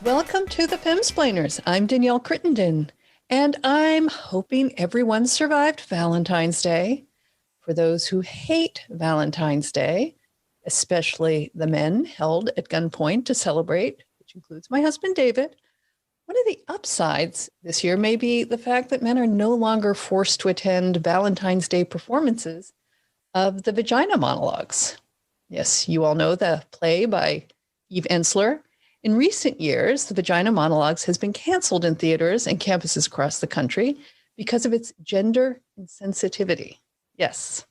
Welcome to the Femsplainers. I'm Danielle Crittenden, and I'm hoping everyone survived Valentine's Day. For those who hate Valentine's Day, especially the men held at gunpoint to celebrate, which includes my husband, David, one of the upsides this year may be the fact that men are no longer forced to attend Valentine's Day performances of the vagina monologues. Yes, you all know the play by Eve Ensler. In recent years, the Vagina Monologues has been canceled in theaters and campuses across the country because of its gender insensitivity. Yes.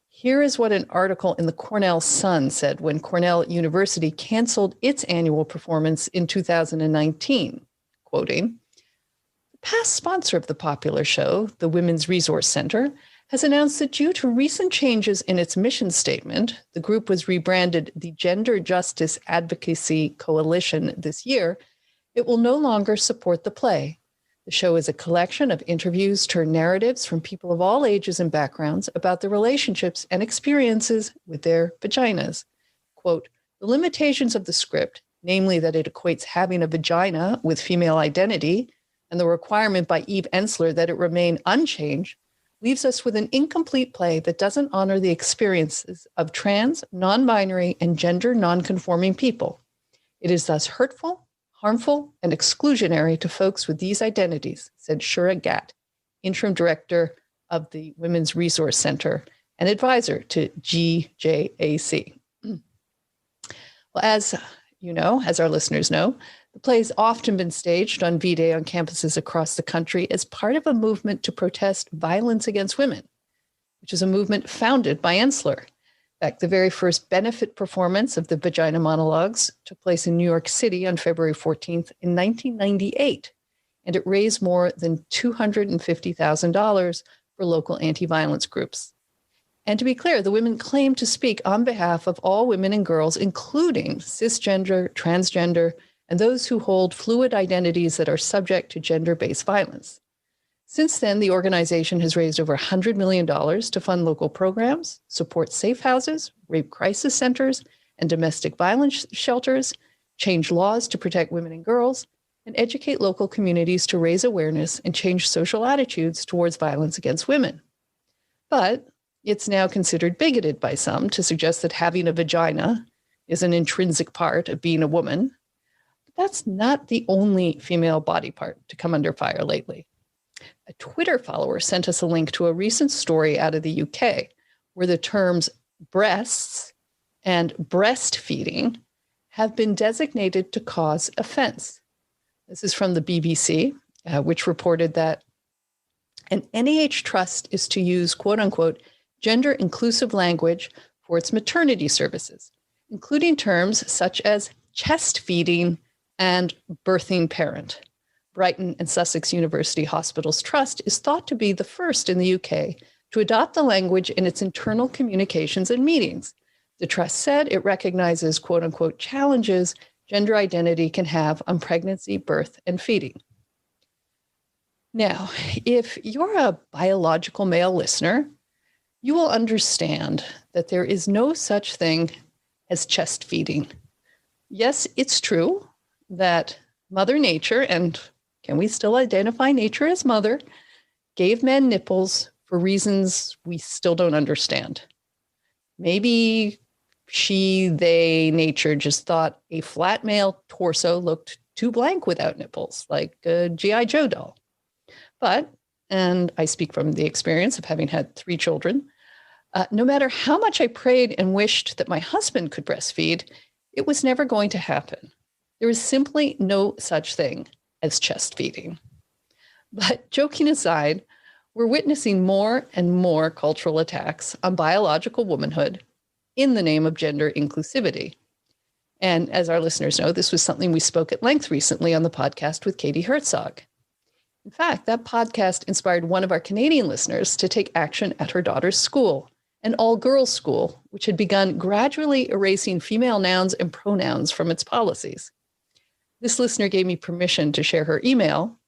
Here is what an article in the Cornell Sun said when Cornell University canceled its annual performance in 2019, quoting, "The past sponsor of the popular show, the Women's Resource Center, has announced that due to recent changes in its mission statement, the group was rebranded the Gender Justice Advocacy Coalition this year. It will no longer support the play. The show is a collection of interviews turned narratives from people of all ages and backgrounds about their relationships and experiences with their vaginas. Quote, the limitations of the script, namely that it equates having a vagina with female identity and the requirement by Eve Ensler that it remain unchanged, leaves us with an incomplete play that doesn't honor the experiences of trans, non-binary, and gender non-conforming people. It is thus hurtful, harmful, and exclusionary to folks with these identities," said Shura Gatt, interim director of the Women's Resource Center and advisor to GJAC. Well, as you know, as our listeners know, the play has often been staged on V-Day on campuses across the country as part of a movement to protest violence against women, which is a movement founded by Ensler. In fact, the very first benefit performance of the Vagina Monologues took place in New York City on February 14th in 1998, and it raised more than $250,000 for local anti-violence groups. And to be clear, the women claim to speak on behalf of all women and girls, including cisgender, transgender, and those who hold fluid identities that are subject to gender-based violence. Since then, the organization has raised over $100 million to fund local programs, support safe houses, rape crisis centers, and domestic violence shelters, change laws to protect women and girls, and educate local communities to raise awareness and change social attitudes towards violence against women. But it's now considered bigoted by some to suggest that having a vagina is an intrinsic part of being a woman. That's not the only female body part to come under fire lately. A Twitter follower sent us a link to a recent story out of the UK where the terms breasts and breastfeeding have been designated to cause offense. This is from the BBC, which reported that an NHS trust is to use, quote unquote, gender inclusive language for its maternity services, including terms such as chest feeding and birthing parent. Brighton and Sussex University Hospitals Trust is thought to be the first in the UK to adopt the language in its internal communications and meetings. The trust said it recognizes, quote unquote, challenges gender identity can have on pregnancy, birth, and feeding. Now, if you're a biological male listener, you will understand that there is no such thing as chest feeding. Yes, it's true that Mother Nature, and can we still identify nature as mother, gave men nipples for reasons we still don't understand. Maybe she, they, nature just thought a flat male torso looked too blank without nipples, like a G.I. Joe doll. But, and I speak from the experience of having had 3 children, no matter how much I prayed and wished that my husband could breastfeed, it was never going to happen. There is simply no such thing as chest feeding. But joking aside, we're witnessing more and more cultural attacks on biological womanhood in the name of gender inclusivity. And as our listeners know, this was something we spoke at length recently on the podcast with Katie Herzog. In fact, that podcast inspired one of our Canadian listeners to take action at her daughter's school, an all-girls school, which had begun gradually erasing female nouns and pronouns from its policies. This listener gave me permission to share her email,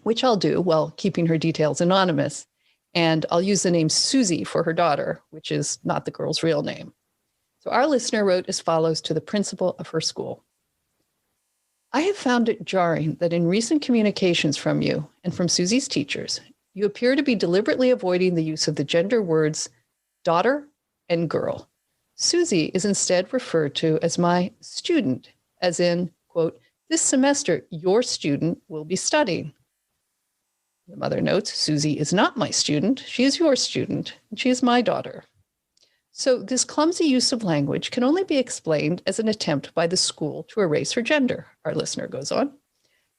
which I'll do while keeping her details anonymous. And I'll use the name Susie for her daughter, which is not the girl's real name. So our listener wrote as follows to the principal of her school. I have found it jarring that in recent communications from you and from Susie's teachers, you appear to be deliberately avoiding the use of the gender words daughter and girl. Susie is instead referred to as my student, as in, quote, this semester, your student will be studying. The mother notes, Susie is not my student. She is your student, and she is my daughter. So this clumsy use of language can only be explained as an attempt by the school to erase her gender, our listener goes on.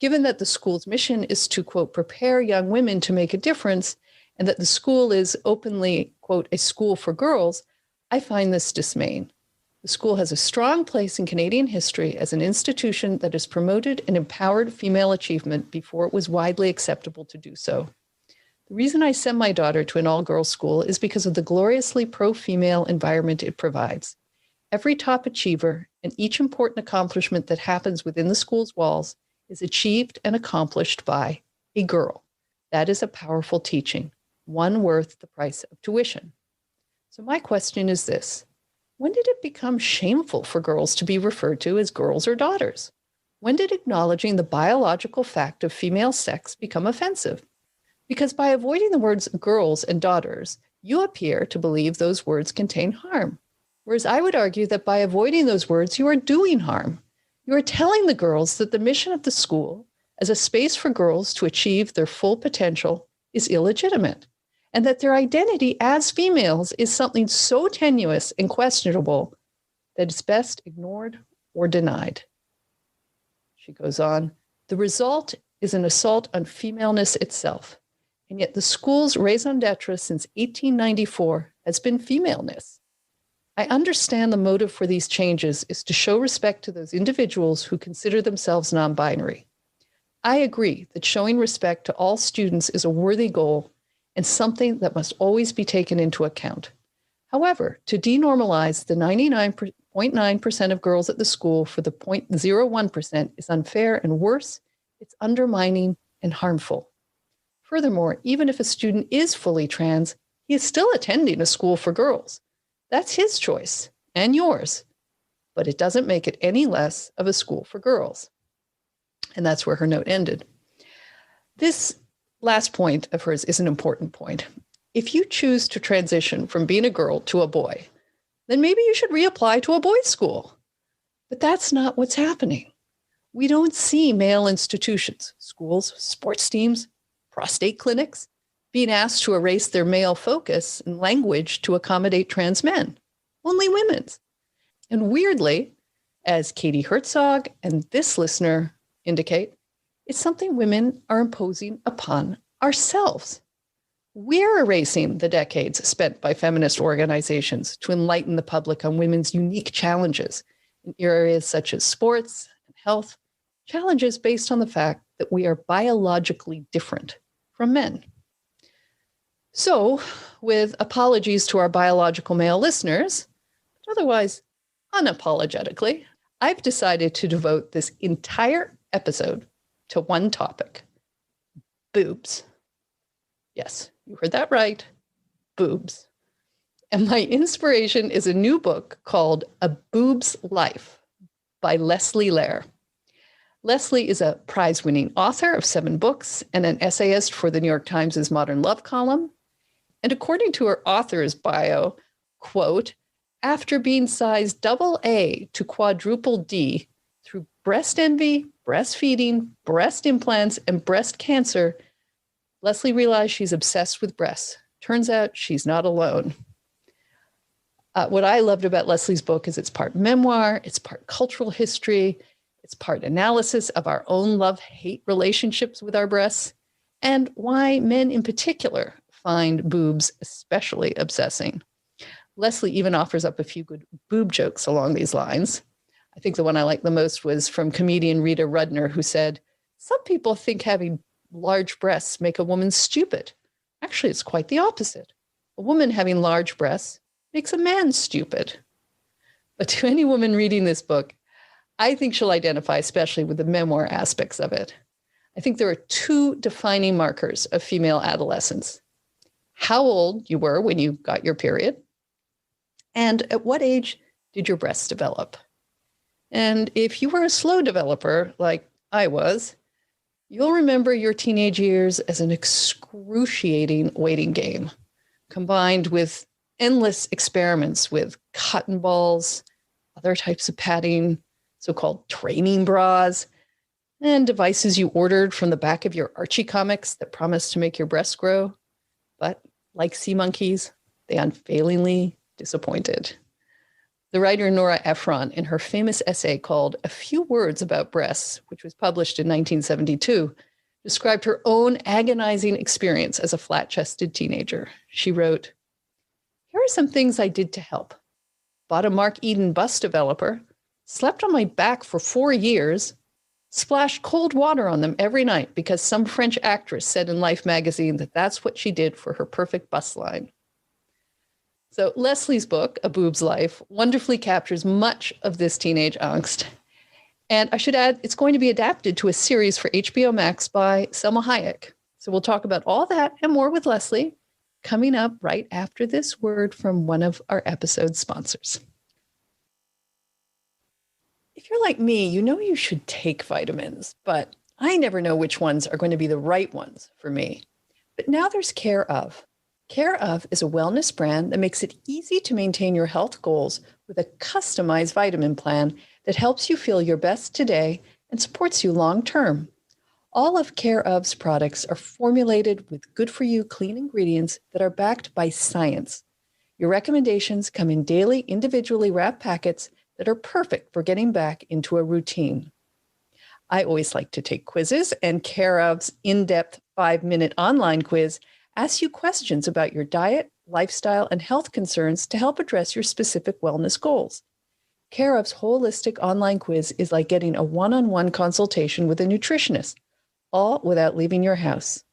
Given that the school's mission is to, quote, prepare young women to make a difference, and that the school is openly, quote, a school for girls, I find this dismaying. The school has a strong place in Canadian history as an institution that has promoted and empowered female achievement before it was widely acceptable to do so. The reason I send my daughter to an all-girls school is because of the gloriously pro-female environment it provides. Every top achiever and each important accomplishment that happens within the school's walls is achieved and accomplished by a girl. That is a powerful teaching, one worth the price of tuition. So my question is this: when did it become shameful for girls to be referred to as girls or daughters? When did acknowledging the biological fact of female sex become offensive? Because by avoiding the words girls and daughters, you appear to believe those words contain harm. Whereas I would argue that by avoiding those words, you are doing harm. You are telling the girls that the mission of the school as a space for girls to achieve their full potential is illegitimate, and that their identity as females is something so tenuous and questionable that it's best ignored or denied. She goes on, the result is an assault on femaleness itself. And yet the school's raison d'etre since 1894 has been femaleness. I understand the motive for these changes is to show respect to those individuals who consider themselves non-binary. I agree that showing respect to all students is a worthy goal and something that must always be taken into account. However, to denormalize the 99.9% of girls at the school for the 0.01% is unfair and worse, it's undermining and harmful. Furthermore, even if a student is fully trans, he is still attending a school for girls. That's his choice and yours, but it doesn't make it any less of a school for girls. And that's where her note ended. This last point of hers is an important point. If you choose to transition from being a girl to a boy, then maybe you should reapply to a boys' school. But that's not what's happening. We don't see male institutions, schools, sports teams, prostate clinics, being asked to erase their male focus and language to accommodate trans men, only women's. And weirdly, as Katie Herzog and this listener indicate, it's something women are imposing upon ourselves. We're erasing the decades spent by feminist organizations to enlighten the public on women's unique challenges in areas such as sports and health, challenges based on the fact that we are biologically different from men. So, with apologies to our biological male listeners, but otherwise unapologetically, I've decided to devote this entire episode to one topic: boobs. Yes, you heard that right, boobs. And my inspiration is a new book called A Boob's Life by Leslie Lair. Leslie is a prize-winning author of 7 books and an essayist for the New York Times' Modern Love column. And according to her author's bio, quote, after being sized AA to quadruple D through breast envy, breastfeeding, breast implants, and breast cancer, Leslie realized she's obsessed with breasts. Turns out she's not alone. What I loved about Leslie's book is it's part memoir, it's part cultural history, it's part analysis of our own love-hate relationships with our breasts, and why men in particular find boobs especially obsessing. Leslie even offers up a few good boob jokes along these lines. I think the one I liked the most was from comedian Rita Rudner, who said, some people think having large breasts make a woman stupid. Actually, it's quite the opposite. A woman having large breasts makes a man stupid. But to any woman reading this book, I think she'll identify especially with the memoir aspects of it. I think there are 2 defining markers of female adolescence: how old you were when you got your period, and at what age did your breasts develop. And if you were a slow developer like I was, you'll remember your teenage years as an excruciating waiting game, combined with endless experiments with cotton balls, other types of padding, so-called training bras, and devices you ordered from the back of your Archie comics that promised to make your breasts grow. But like sea monkeys, they unfailingly disappointed. The writer Nora Ephron, in her famous essay called A Few Words About Breasts, which was published in 1972, described her own agonizing experience as a flat-chested teenager. She wrote, "Here are some things I did to help. Bought a Mark Eden bus developer, slept on my back for 4 years, splashed cold water on them every night because some French actress said in Life magazine that that's what she did for her perfect bus line." So Leslie's book, A Boob's Life, wonderfully captures much of this teenage angst. And I should add, it's going to be adapted to a series for HBO Max by Selma Hayek. So we'll talk about all that and more with Leslie coming up right after this word from one of our episode sponsors. If you're like me, you know you should take vitamins, but I never know which ones are going to be the right ones for me. But now there's Care Of. Care Of is a wellness brand that makes it easy to maintain your health goals with a customized vitamin plan that helps you feel your best today and supports you long term. All of Care Of's products are formulated with good-for-you clean ingredients that are backed by science. Your recommendations come in daily, individually wrapped packets that are perfect for getting back into a routine. I always like to take quizzes, and Care Of's in-depth 5-minute online quiz asks you questions about your diet, lifestyle, and health concerns to help address your specific wellness goals. Care Of's holistic online quiz is like getting a one-on-one consultation with a nutritionist, all without leaving your house.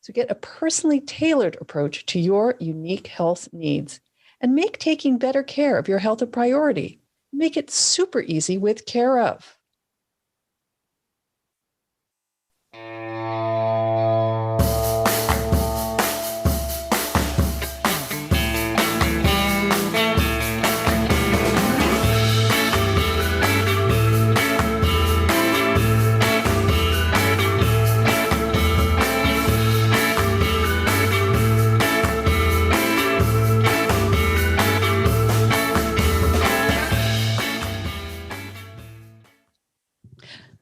So get a personally tailored approach to your unique health needs and make taking better care of your health a priority. Make it super easy with Care Of.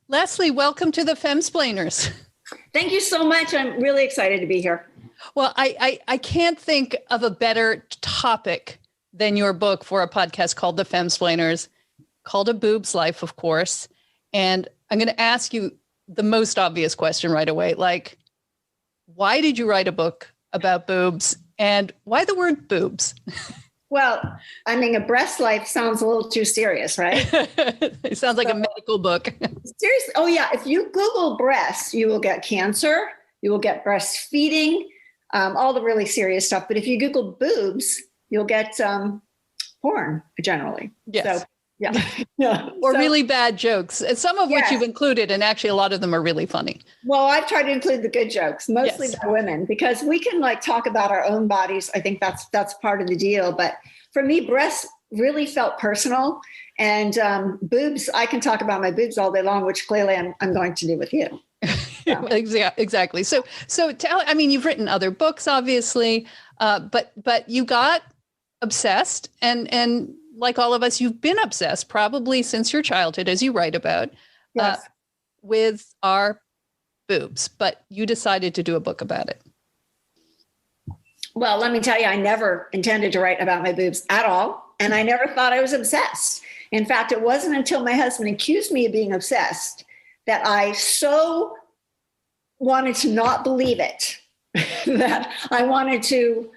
Leslie, welcome to the Femsplainers. Thank you so much. I'm really excited to be here. Well, I can't think of a better topic than your book for a podcast called The Femsplainers, called A Boob's Life, of course. And I'm going to ask you the most obvious question right away. Like, why did you write a book about boobs, and why the word boobs? Well, I mean, A Breast Life sounds a little too serious, right? It sounds like a medical book. Seriously. Oh, yeah. If you Google breasts, you will get cancer. You will get breastfeeding, all the really serious stuff. But if you Google boobs, you'll get porn generally. Yes. So, yeah. Yeah. Or really bad jokes, some of which Yes. you've included. And actually, a lot of them are really funny. Well, I've tried to include the good jokes, mostly Yes. by women, because we can like talk about our own bodies. I think that's part of the deal. But for me, breasts really felt personal, and boobs, I can talk about my boobs all day long, which clearly I'm going to do with you. So. Exactly. So tell, I mean, you've written other books, obviously, but you got obsessed, and like all of us, you've been obsessed probably since your childhood, as you write about, Yes. with our boobs, but you decided to do a book about it. Well, let me tell you, I never intended to write about my boobs at all. And I never thought I was obsessed. In fact, it wasn't until my husband accused me of being obsessed that I so wanted to not believe it that I wanted to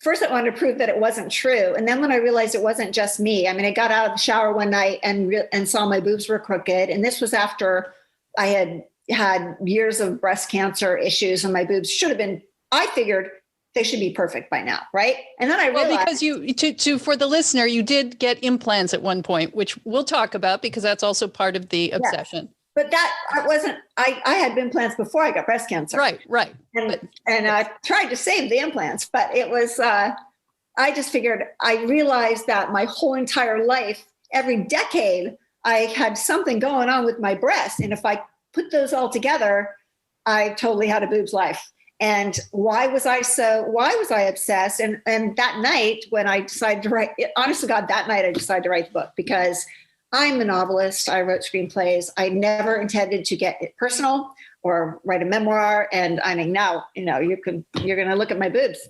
prove that it wasn't true. And then when I realized it wasn't just me, I mean, I got out of the shower one night and saw my boobs were crooked. And this was after I had years of breast cancer issues, and my boobs should have been, I figured they should be perfect by now. Right. And then I realized. Well, because you, for the listener, you did get implants at one point, which we'll talk about because that's also part of the obsession. Yes. But that wasn't, I had implants before I got breast cancer. Right. And I tried to save the implants, but it was, I just figured, I realized that my whole entire life, every decade I had something going on with my breasts. And if I put those all together, I totally had a boobs life. And why was I obsessed? And that night when I decided to write, honest to God, that night I decided to write the book because I'm a novelist. I wrote screenplays. I never intended to get it personal or write a memoir. And I mean, now, you're going to look at my boobs.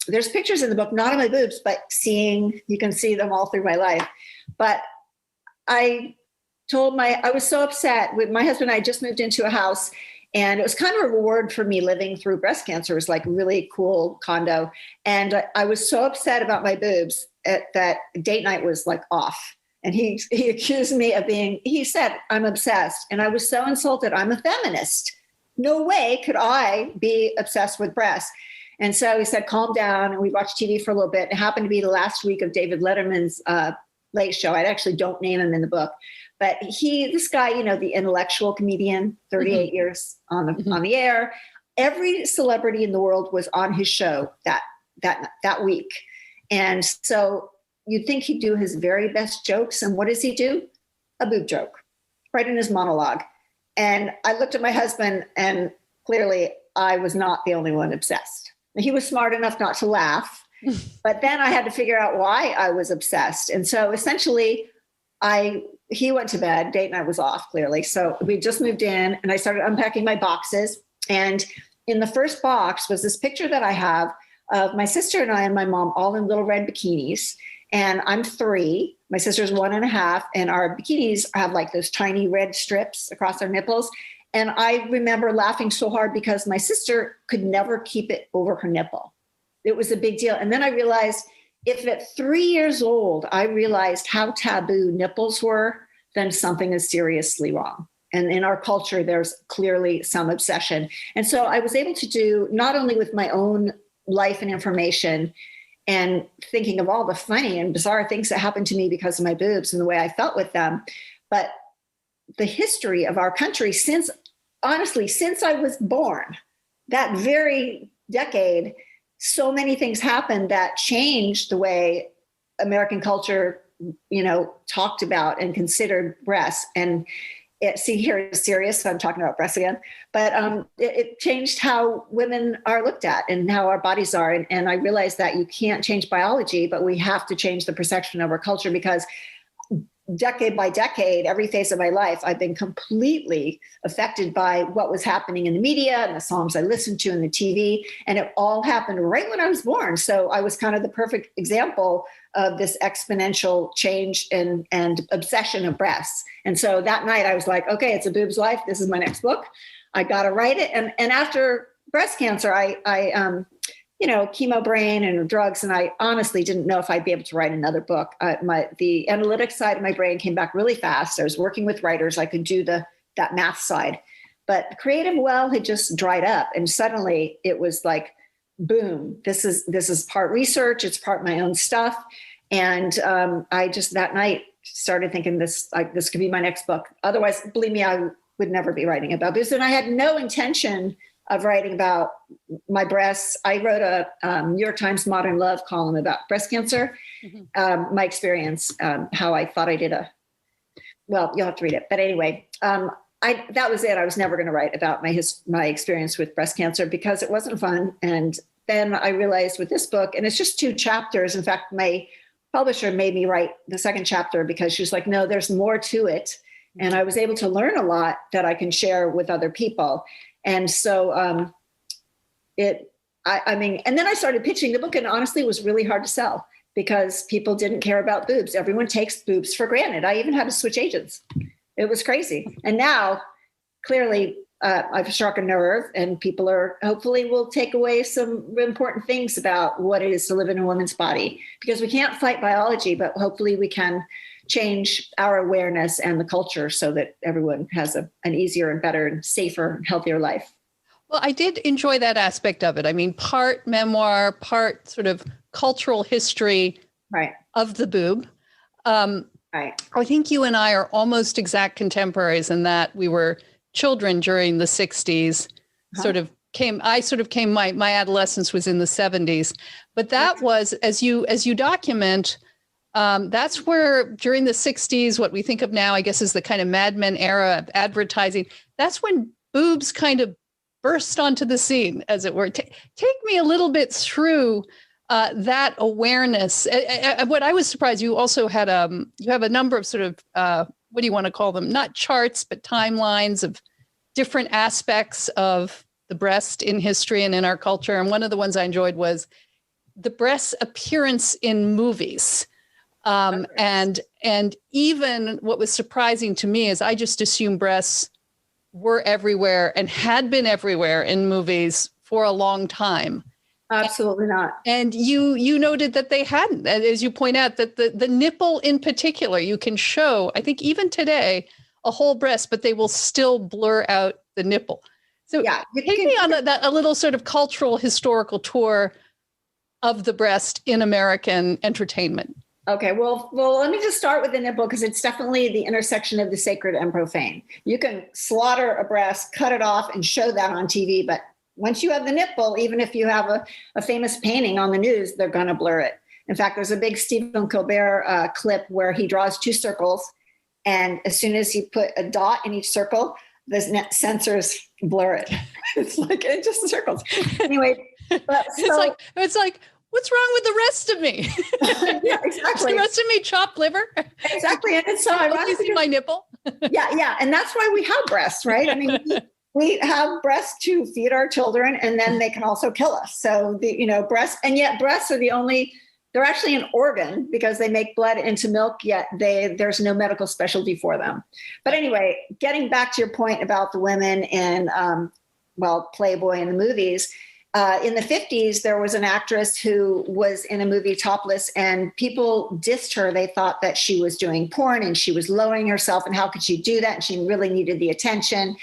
There's pictures in the book, not of my boobs, but you can see them all through my life. But I was so upset with my husband. I just moved into a house, and it was kind of a reward for me living through breast cancer. It was like a really cool condo. And I was so upset about my boobs that date night was like off. And he accused me of he said, I'm obsessed. And I was so insulted. I'm a feminist. No way could I be obsessed with breasts. And so he said, calm down. And we watched TV for a little bit. It happened to be the last week of David Letterman's Late Show. I actually don't name him in the book, but this guy, the intellectual comedian, 38 years on the air. Every celebrity in the world was on his show that week. And so you'd think he'd do his very best jokes. And what does he do? A boob joke right in his monologue. And I looked at my husband, and clearly I was not the only one obsessed. He was smart enough not to laugh, but then I had to figure out why I was obsessed. And so essentially he went to bed, date night was off clearly. So we just moved in, and I started unpacking my boxes. And in the first box was this picture that I have of my sister and I and my mom all in little red bikinis. And I'm 3, my sister's 1.5, and our bikinis have like those tiny red strips across our nipples. And I remember laughing so hard because my sister could never keep it over her nipple. It was a big deal. And then I realized if at 3 years old, I realized how taboo nipples were, then something is seriously wrong. And in our culture, there's clearly some obsession. And so I was able to do not only with my own life and information and thinking of all the funny and bizarre things that happened to me because of my boobs and the way I felt with them, but the history of our country since I was born, that very decade, so many things happened that changed the way American culture, talked about and considered breasts. And here it's serious, so I'm talking about breasts again, but it changed how women are looked at and how our bodies are. And I realized that you can't change biology, but we have to change the perception of our culture, because decade by decade, every phase of my life, I've been completely affected by what was happening in the media and the songs I listened to and the TV. And it all happened right when I was born. So I was kind of the perfect example of this exponential change and obsession of breasts. And so that night I was like, okay, it's a boob's life. This is my next book. I got to write it. And after breast cancer, I chemo brain and drugs. And I honestly didn't know if I'd be able to write another book. The analytic side of my brain came back really fast. I was working with writers. I could do that math side, but the creative well had just dried up. And suddenly it was like, boom, this is part research. It's part my own stuff. And I just that night started thinking this could be my next book. Otherwise, believe me, I would never be writing about this. And I had no intention of writing about my breasts. I wrote a New York Times Modern Love column about breast cancer, my experience, how I thought I did well, you'll have to read it. But anyway, that was it. I was never going to write about my experience with breast cancer because it wasn't fun. And then I realized with this book, and it's just 2 chapters. In fact, my publisher made me write the second chapter because she was like, no, there's more to it. And I was able to learn a lot that I can share with other people. And so and then I started pitching the book, and honestly, it was really hard to sell because people didn't care about boobs. Everyone takes boobs for granted. I even had to switch agents. It was crazy. And now clearly I've struck a nerve, and people hopefully will take away some important things about what it is to live in a woman's body, because we can't fight biology, but hopefully we can change our awareness and the culture so that everyone has an easier and better and safer and healthier life. Well, I did enjoy that aspect of it. I mean, part memoir, part sort of cultural history of the boob. Right. I think you and I are almost exact contemporaries in that we were children during the 60s, my adolescence was in the 70s. But that was, as you document, That's where during the 60s, what we think of now, I guess, is the kind of Mad Men era of advertising. That's when boobs kind of burst onto the scene, as it were. Take me a little bit through that awareness. What I was surprised, you also had you have a number of sort of what do you want to call them? Not charts, but timelines of different aspects of the breast in history and in our culture. And one of the ones I enjoyed was the breast's appearance in movies. And even what was surprising to me is I just assumed breasts were everywhere and had been everywhere in movies for a long time. Absolutely not. And you noted that they hadn't. And as you point out, that the nipple in particular, you can show, I think even today, a whole breast, but they will still blur out the nipple. So yeah, take me on a little sort of cultural historical tour of the breast in American entertainment. Okay, well, let me just start with the nipple because it's definitely the intersection of the sacred and profane. You can slaughter a breast, cut it off, and show that on TV, but once you have the nipple, even if you have a famous painting on the news, they're going to blur it. In fact, there's a big Stephen Colbert clip where he draws 2 circles, and as soon as you put a dot in each circle, the sensors blur it. It's just circles. Anyway, but it's like, what's wrong with the rest of me? Yeah, exactly. The rest of me chopped liver. Exactly, and it's so ironic. You see my nipple? Yeah, and that's why we have breasts, right? I mean, we have breasts to feed our children, and then they can also kill us. So breasts, and yet breasts are they're actually an organ because they make blood into milk, yet there's no medical specialty for them. But anyway, getting back to your point about the women in, Playboy in the movies, in the 50s, there was an actress who was in a movie topless and people dissed her. They thought that she was doing porn and she was lowering herself and how could she do that? And she really needed the attention.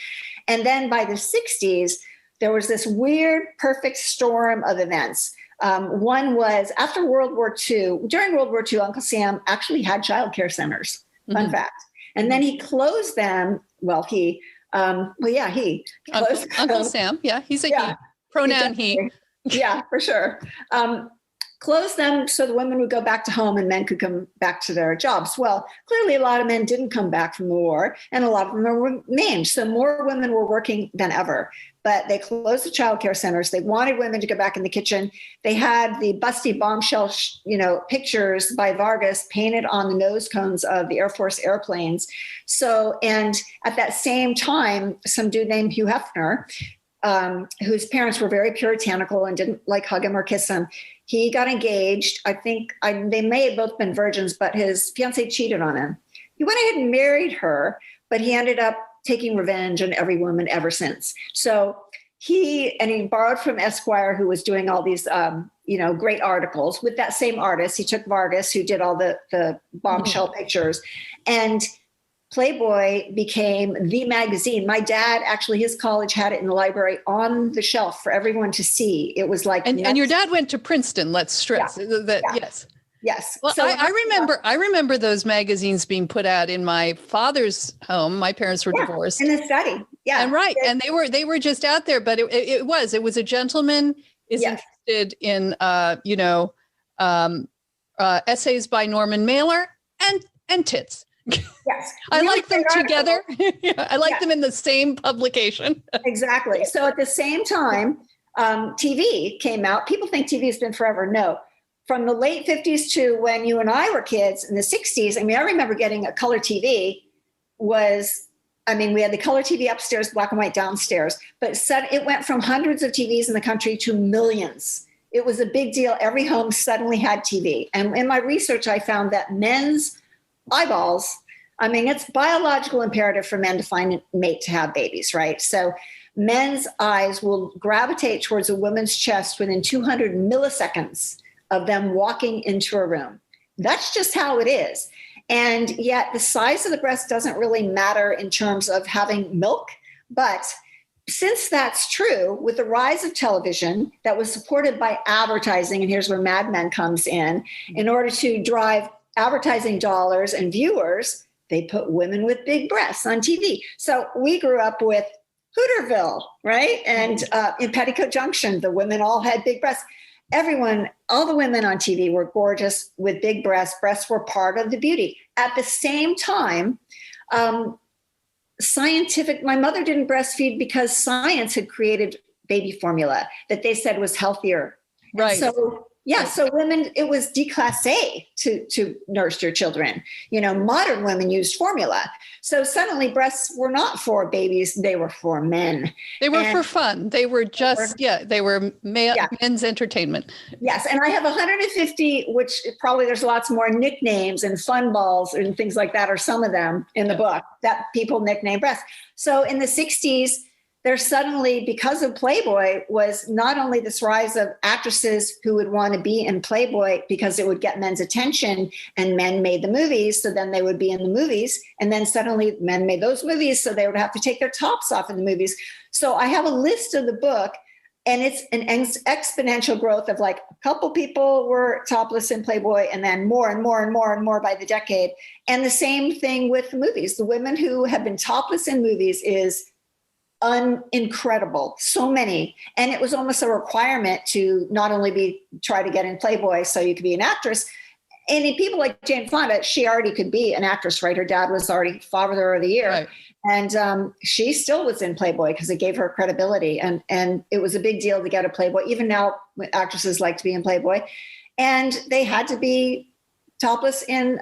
And then by the 60s, there was this weird perfect storm of events. One was after World War II, during World War II, Uncle Sam actually had childcare centers, fun fact. And then he closed them. Well, he closed Uncle Sam. Yeah, he's a he. Pronoun he. Yeah, for sure. Closed them so the women would go back to home and men could come back to their jobs. Well, clearly a lot of men didn't come back from the war and a lot of them remained. So more women were working than ever, but they closed the childcare centers. They wanted women to go back in the kitchen. They had the busty bombshell, pictures by Vargas painted on the nose cones of the Air Force airplanes. So, and at that same time, some dude named Hugh Hefner, whose parents were very puritanical and didn't like hug him or kiss him. He got engaged. I think they may have both been virgins, but his fiancée cheated on him. He went ahead and married her, but he ended up taking revenge on every woman ever since. So he borrowed from Esquire, who was doing all these, great articles with that same artist. He took Vargas, who did all the bombshell pictures, and Playboy became the magazine. My dad, actually, his college had it in the library on the shelf for everyone to see. It was like, and your dad went to Princeton. Let's stress that. Yeah. Yes. Well, so I remember those magazines being put out in my father's home. My parents were divorced. In the study. Yeah. And right. And they were just out there, but it was a gentleman is interested in, essays by Norman Mailer and tits. Yes. I like them together. I like them in the same publication. Exactly. So at the same time, TV came out. People think TV has been forever. No. From the late 50s to when you and I were kids in the 60s, I remember getting a color TV we had the color TV upstairs, black and white downstairs, but it went from hundreds of TVs in the country to millions. It was a big deal. Every home suddenly had TV. And in my research, I found that men's eyeballs, it's biological imperative for men to find a mate to have babies, right? So men's eyes will gravitate towards a woman's chest within 200 milliseconds of them walking into a room. That's just how it is. And yet the size of the breast doesn't really matter in terms of having milk. But since that's true, with the rise of television that was supported by advertising, and here's where Mad Men comes in order to drive advertising dollars and viewers, they put women with big breasts on TV. So we grew up with Hooterville, right? And in Petticoat Junction, the women all had big breasts. everyone, all the women on TV were gorgeous with big breasts. Breasts were part of the beauty. At the same time, my mother didn't breastfeed because science had created baby formula that they said was healthier. Right. And so, so women, it was déclassé to nurse your children. Modern women used formula. So suddenly breasts were not for babies, they were for men. They were for fun. They were just, they were men's entertainment. Yes. And I have 150, which probably there's lots more nicknames and fun balls and things like that, or some of them in the book that people nickname breasts. So in the 60s, there suddenly, because of Playboy, was not only this rise of actresses who would want to be in Playboy because it would get men's attention, and men made the movies, so then they would be in the movies. And then suddenly men made those movies, so they would have to take their tops off in the movies. So I have a list of the book, and it's an exponential growth of like a couple people were topless in Playboy, and then more and more and more and more by the decade. And the same thing with the movies. The women who have been topless in movies is incredible. So many. And it was almost a requirement to not only try to get in Playboy so you could be an actress. And in people like Jane Fonda, she already could be an actress, right? Her dad was already Father of the Year. Right. And she still was in Playboy because it gave her credibility. And it was a big deal to get a Playboy. Even now, actresses like to be in Playboy. And they had to be topless in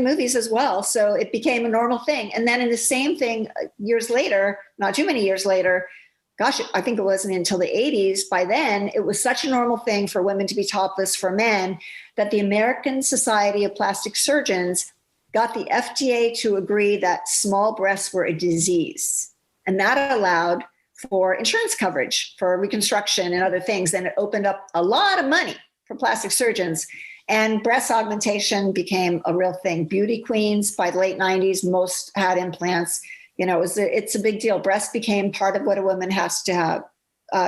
movies as well. So it became a normal thing. And then in the same thing years later, not too many years later, gosh, I think it wasn't until the 80s. By then, it was such a normal thing for women to be topless for men that the American Society of Plastic Surgeons got the FDA to agree that small breasts were a disease. And that allowed for insurance coverage for reconstruction and other things. And it opened up a lot of money for plastic surgeons. And breast augmentation became a real thing. Beauty queens by the late 90s, most had implants. It's a big deal. Breasts became part of what a woman has to have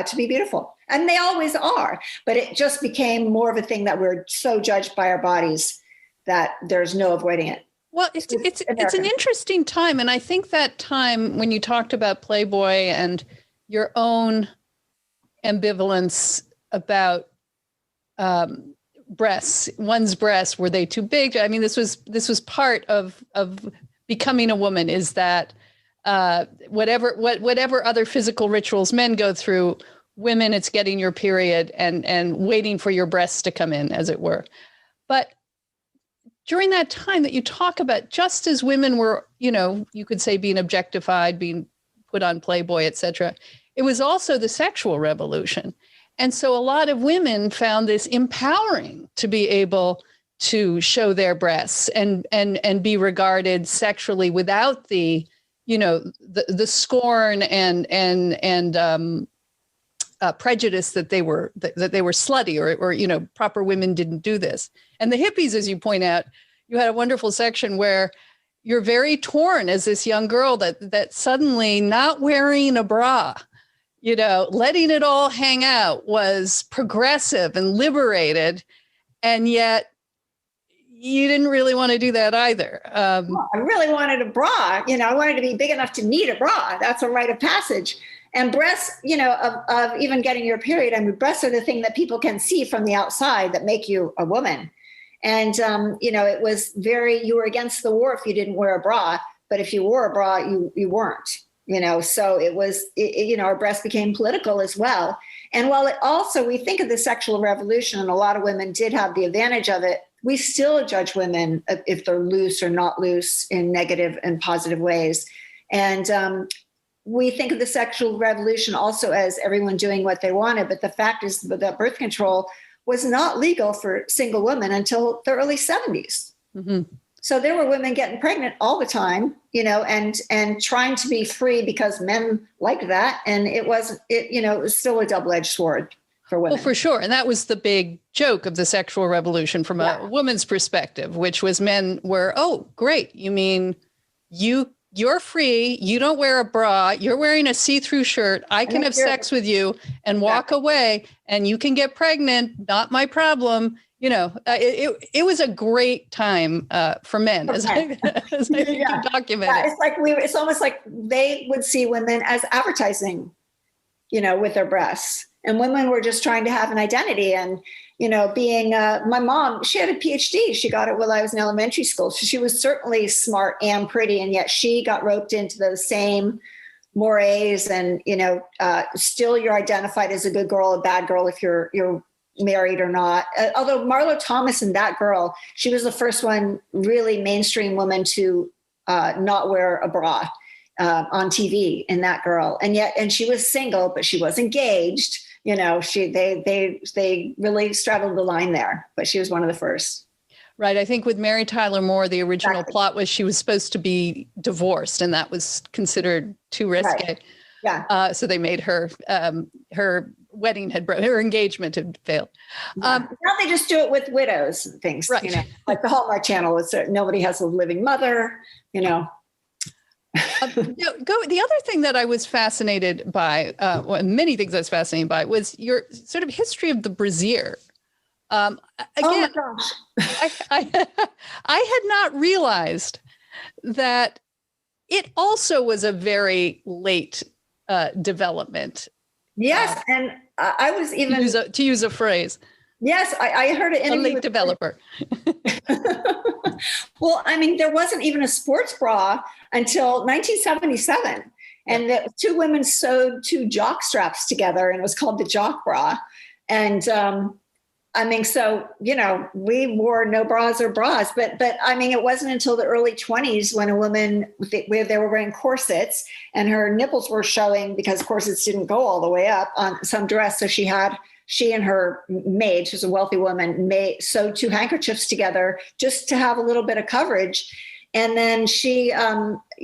to be beautiful. And they always are. But it just became more of a thing that we're so judged by our bodies that there's no avoiding it. Well, it's an interesting time. And I think that time when you talked about Playboy and your own ambivalence about breasts, one's breasts, were they too big? I mean, this was part of becoming a woman, is that whatever other physical rituals men go through, women, it's getting your period and waiting for your breasts to come in, as it were. But during that time that you talk about, just as women were, you could say being objectified, being put on Playboy, et cetera, it was also the sexual revolution. And so a lot of women found this empowering to be able to show their breasts and be regarded sexually without the scorn and prejudice that they were slutty or proper women didn't do this. And the hippies, as you point out, you had a wonderful section where you're very torn as this young girl that suddenly not wearing a bra, letting it all hang out was progressive and liberated. And yet you didn't really want to do that either. I really wanted a bra. I wanted to be big enough to need a bra. That's a rite of passage. And breasts, of even getting your period, I mean, breasts are the thing that people can see from the outside that make you a woman. And, it was you were against the war if you didn't wear a bra, but if you wore a bra, you weren't. So it was, our breasts became political as well. And while we think of the sexual revolution, and a lot of women did have the advantage of it, we still judge women if they're loose or not loose in negative and positive ways. And we think of the sexual revolution also as everyone doing what they wanted. But the fact is that birth control was not legal for single women until the early 70s. Mm-hmm. So there were women getting pregnant all the time, and trying to be free because men liked that. And it was still a double-edged sword for women. Well, for sure. And that was the big joke of the sexual revolution from a woman's perspective, which was men were, oh, great. You mean you're free. You don't wear a bra. You're wearing a see-through shirt. I can have sex with you and walk away, and you can get pregnant. Not my problem. It was a great time for men, as I document. Yeah, it's almost like they would see women as advertising, with their breasts. And women were just trying to have an identity. And, being my mom, she had a PhD. She got it while I was in elementary school. So she was certainly smart and pretty. And yet she got roped into those same mores. And, still you're identified as a good girl, a bad girl if you're married or not. Although Marlo Thomas and that girl, she was the first one really mainstream woman to not wear a bra on TV in that girl. And she was single, but she was engaged. They really straddled the line there, but she was one of the first. Right. I think with Mary Tyler Moore, the original plot was she was supposed to be divorced, and that was considered too risque. Right. Yeah. So they made her, her wedding her engagement had failed. Now they just do it with widows and things, right. Like the Hallmark Channel is nobody has a living mother, The other thing that I was fascinated by, many things I was fascinated by, was your sort of history of the Brazier. Again, oh my gosh. I had not realized that it also was a very late development. Yes, and I was even to use a phrase. Yes, I heard an interview. A late developer. Well, I mean, there wasn't even a sports bra until 1977. And the two women sewed two jock straps together, and it was called the jock bra. And I mean, so, we wore no bras or bras, but I mean, it wasn't until the early 20s when a woman, where they were wearing corsets and her nipples were showing because corsets didn't go all the way up on some dress. So she and her maid, she was a wealthy woman, sewed two handkerchiefs together just to have a little bit of coverage. And then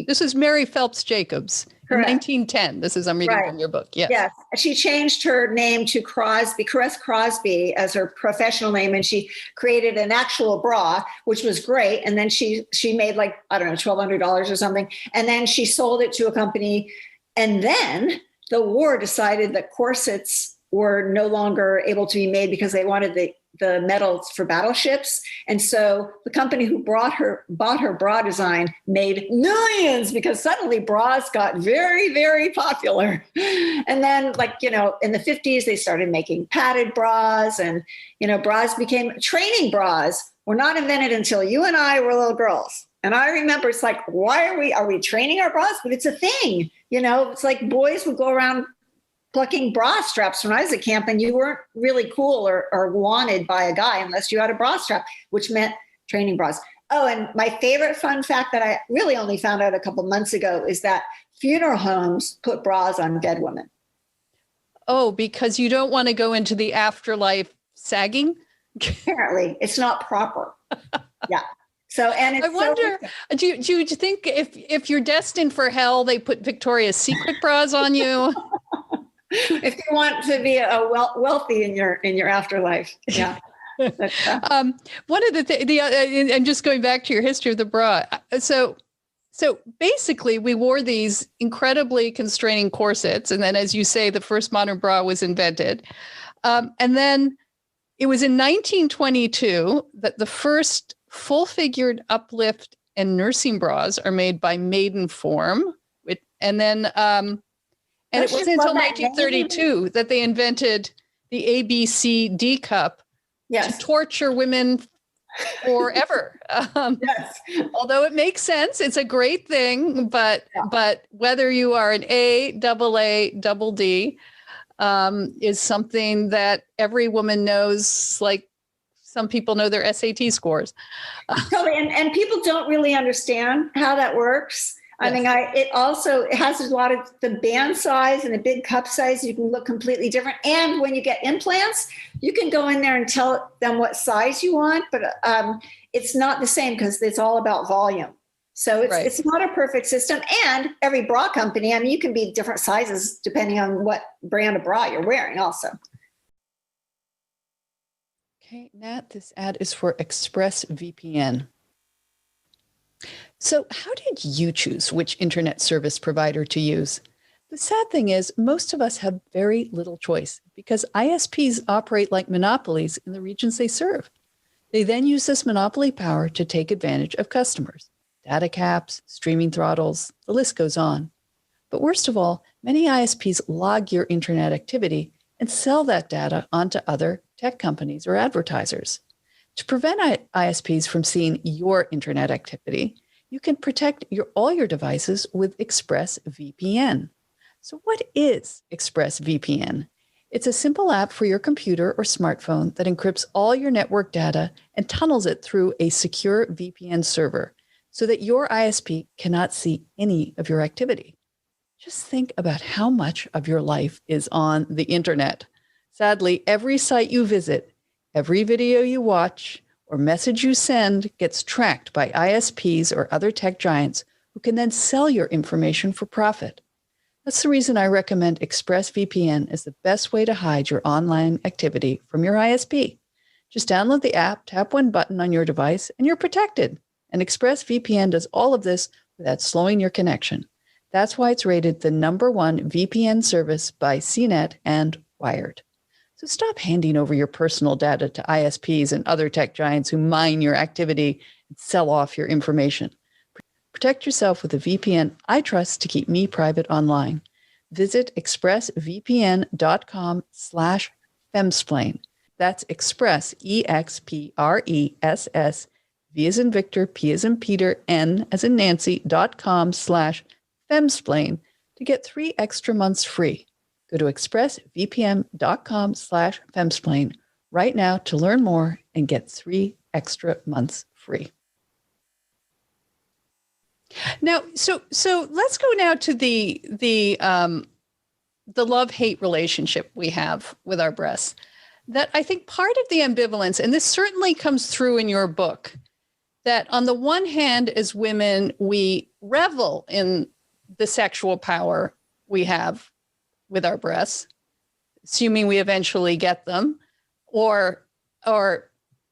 this is Mary Phelps Jacobs. Correct. In 1910. This is, I'm reading from your book. Yes. Yes. She changed her name to Caress Crosby as her professional name. And she created an actual bra, which was great. And then she made $1,200 or something. And then she sold it to a company. And then the war decided that corsets were no longer able to be made because they wanted the metals for battleships. And so the company who bought her bra design made millions because suddenly bras got very, very popular. And then in the 50s, they started making padded bras, and, bras became training bras were not invented until you and I were little girls. And I remember it's like, why are we training our bras? But it's a thing, it's like boys would go around plucking bra straps when I was at camp, and you weren't really cool or wanted by a guy unless you had a bra strap, which meant training bras. Oh, and my favorite fun fact that I really only found out a couple months ago is that funeral homes put bras on dead women. Oh, because you don't want to go into the afterlife sagging? Apparently, it's not proper. Yeah. So, and it's I wonder, do you think if you're destined for hell, they put Victoria's Secret bras on you? If you want to be a wealthy in your afterlife, yeah. One of the and just going back to your history of the bra, so basically we wore these incredibly constraining corsets, and then, as you say, the first modern bra was invented, and then it was in 1922 that the first full-figured uplift and nursing bras are made by Maidenform, and then. And it wasn't until 1932 that they invented the ABCD cup to torture women forever. Yes. Although it makes sense, it's a great thing, but whether you are an A, double D, is something that every woman knows, like some people know their SAT scores. Totally, and people don't really understand how that works. I mean, it has a lot of the band size and the big cup size. You can look completely different. And when you get implants, you can go in there and tell them what size you want, but it's not the same because it's all about volume. So it's not a perfect system. And every bra company, I mean, you can be different sizes depending on what brand of bra you're wearing also. Okay, Nat, this ad is for Expressvpn. So how did you choose which internet service provider to use? The sad thing is most of us have very little choice because ISPs operate like monopolies in the regions they serve. They then use this monopoly power to take advantage of customers. Data caps, streaming throttles, the list goes on. But worst of all, many ISPs log your internet activity and sell that data onto other tech companies or advertisers. To prevent ISPs from seeing your internet activity, you can protect all your devices with Expressvpn. So what is Expressvpn? It's a simple app for your computer or smartphone that encrypts all your network data and tunnels it through a secure VPN server so that your ISP cannot see any of your activity. Just think about how much of your life is on the internet. Sadly, every site you visit, every video you watch, or message you send gets tracked by ISPs or other tech giants who can then sell your information for profit. That's the reason I recommend Expressvpn as the best way to hide your online activity from your ISP. Just download the app, tap one button on your device, and you're protected. And Expressvpn does all of this without slowing your connection. That's why it's rated the #1 VPN service by CNET and Wired. So stop handing over your personal data to ISPs and other tech giants who mine your activity and sell off your information. Protect yourself with a VPN I trust to keep me private online. Visit expressvpn.com/femsplain. That's Express, EXPRESS, V as in Victor, P as in Peter, N as in Nancy.com/femsplain to get 3 extra months free. Go to expressvpn.com/femsplain right now to learn more and get 3 extra months free. Now, so let's go now to the love-hate relationship we have with our breasts. That I think part of the ambivalence, and this certainly comes through in your book, that on the one hand, as women, we revel in the sexual power we have with our breasts, assuming we eventually get them, or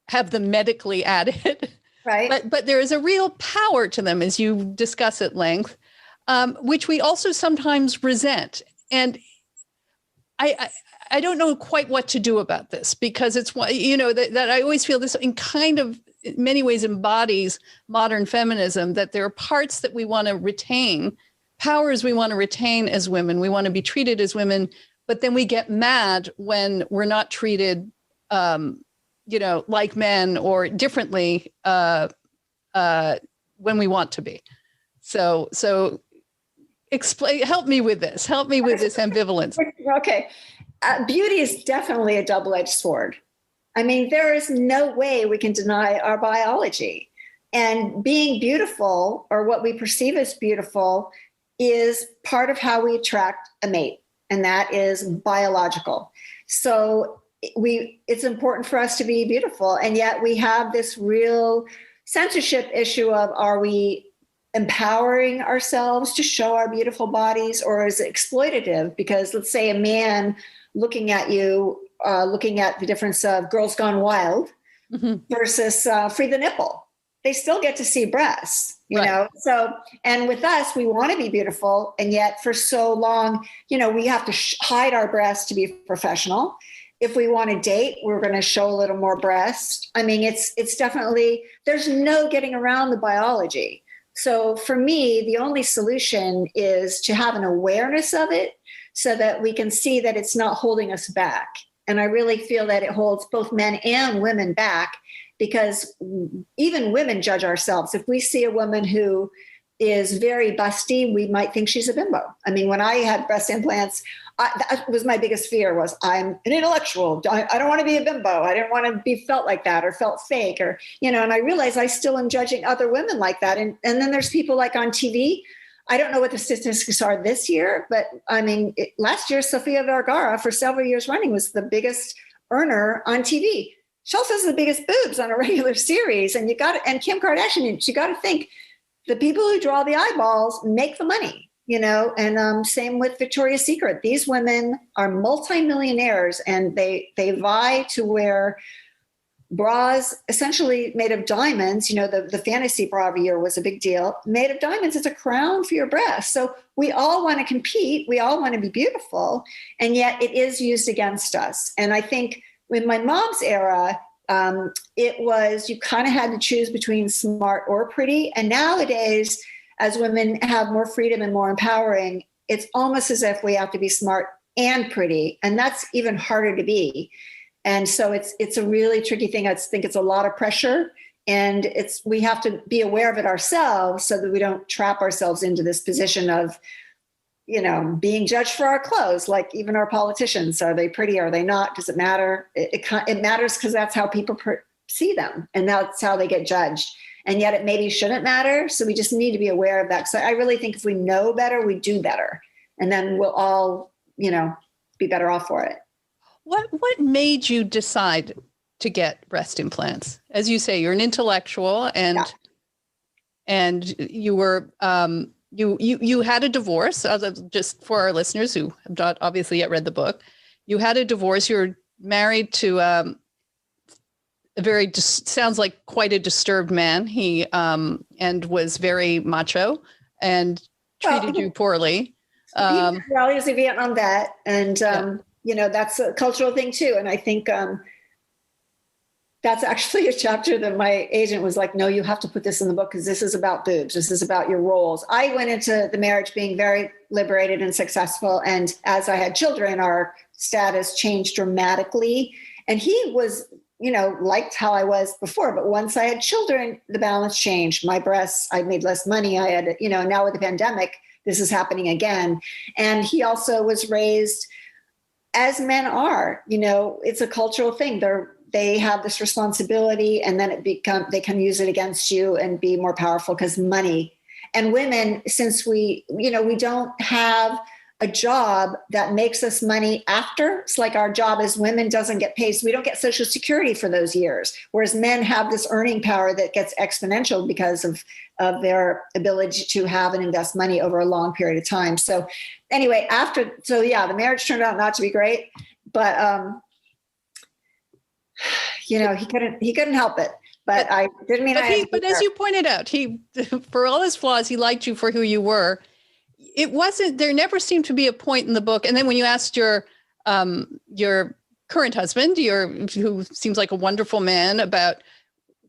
have them medically added. Right. But there is a real power to them, as you discuss at length, which we also sometimes resent. And I don't know quite what to do about this, because it's, that I always feel this in kind of in many ways embodies modern feminism, that there are parts that we want to retain, powers we want to retain as women. We want to be treated as women, but then we get mad when we're not treated like men or differently when we want to be. So explain, help me with this ambivalence. Okay. Beauty is definitely a double-edged sword. I mean, there is no way we can deny our biology. And being beautiful, or what we perceive as beautiful, is part of how we attract a mate. And that is biological. So it's important for us to be beautiful. And yet we have this real censorship issue of, are we empowering ourselves to show our beautiful bodies, or is it exploitative? Because let's say a man looking at you, looking at the difference of Girls Gone Wild versus Free the Nipple, they still get to see breasts, you know? So, and with us, we want to be beautiful. And yet for so long, we have to hide our breasts to be professional. If we want to date, we're going to show a little more breast. I mean, it's definitely, there's no getting around the biology. So for me, the only solution is to have an awareness of it so that we can see that it's not holding us back. And I really feel that it holds both men and women back, because even women judge ourselves. If we see a woman who is very busty, we might think she's a bimbo. I mean, when I had breast implants, that was my biggest fear, was I'm an intellectual. I don't want to be a bimbo. I didn't want to be felt like that or felt fake, or, and I realized I still am judging other women like that. And then there's people like on TV. I don't know what the statistics are this year, but I mean, last year, Sofia Vergara for several years running was the biggest earner on TV. She also has the biggest boobs on a regular series. And and Kim Kardashian, you got to think, the people who draw the eyeballs make the money, and same with Victoria's Secret. These women are multimillionaires, and they vie to wear bras essentially made of diamonds. The fantasy bra of a year was a big deal. Made of diamonds, it's a crown for your breasts. So we all want to compete. We all want to be beautiful. And yet it is used against us. And I think in my mom's era, it was, you kind of had to choose between smart or pretty. And nowadays, as women have more freedom and more empowering, it's almost as if we have to be smart and pretty. And that's even harder to be. And so it's a really tricky thing. I think it's a lot of pressure, and we have to be aware of it ourselves so that we don't trap ourselves into this position of, being judged for our clothes. Like even our politicians, are they pretty? Are they not? Does it matter? It matters because that's how people see them, and that's how they get judged. And yet it maybe shouldn't matter. So we just need to be aware of that. So I really think if we know better, we do better, and then we'll all, be better off for it. What made you decide to get breast implants? As you say, you're an intellectual, and you were you had a divorce. Just for our listeners who have not obviously yet read the book, you had a divorce. You were married to a sounds like quite a disturbed man. He and was very macho and treated you poorly. He was a Vietnam vet, and that's a cultural thing too. And I think that's actually a chapter that my agent was like, no, you have to put this in the book because this is about boobs. This is about your roles. I went into the marriage being very liberated and successful. And as I had children, our status changed dramatically. And he was, liked how I was before. But once I had children, the balance changed. My breasts, I made less money. I had, now with the pandemic, this is happening again. And he also was raised as men are, it's a cultural thing. They have this responsibility, and then they can use it against you and be more powerful because money. And women, since we don't have a job that makes us money after, it's like our job as women doesn't get paid. So we don't get Social Security for those years. Whereas men have this earning power that gets exponential because of their ability to have and invest money over a long period of time. So anyway, the marriage turned out not to be great, but he couldn't help it. But I didn't mean But as you pointed out, he, for all his flaws, he liked you for who you were. There never seemed to be a point in the book. And then when you asked your current husband, who seems like a wonderful man, about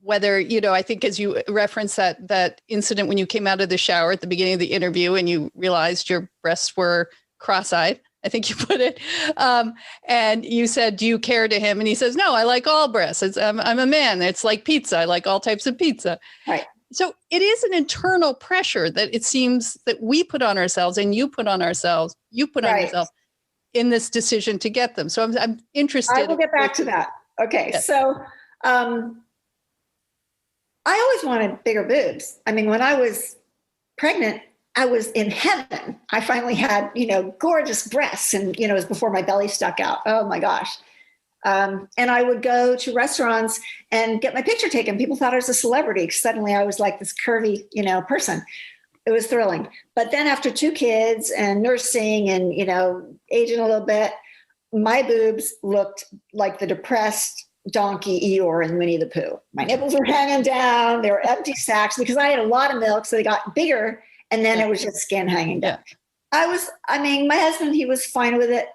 whether, I think as you referenced that incident when you came out of the shower at the beginning of the interview and you realized your breasts were cross-eyed, I think you put it. And you said, do you care to him? And he says, no, I like all breasts. I'm a man. It's like pizza. I like all types of pizza. Right. So it is an internal pressure that it seems that we put on ourselves, and you put on yourself in this decision to get them. So I'm interested. I will get back to that. Okay. Yes. So I always wanted bigger boobs. I mean, when I was pregnant, I was in heaven. I finally had, gorgeous breasts, and, it was before my belly stuck out. Oh my gosh. And I would go to restaurants and get my picture taken. People thought I was a celebrity. Suddenly I was like this curvy, person. It was thrilling. But then after 2 kids and nursing and, aging a little bit, my boobs looked like the depressed donkey Eeyore in Winnie the Pooh. My nipples were hanging down. They were empty sacs because I had a lot of milk. So they got bigger, and then it was just skin hanging down. My husband, he was fine with it,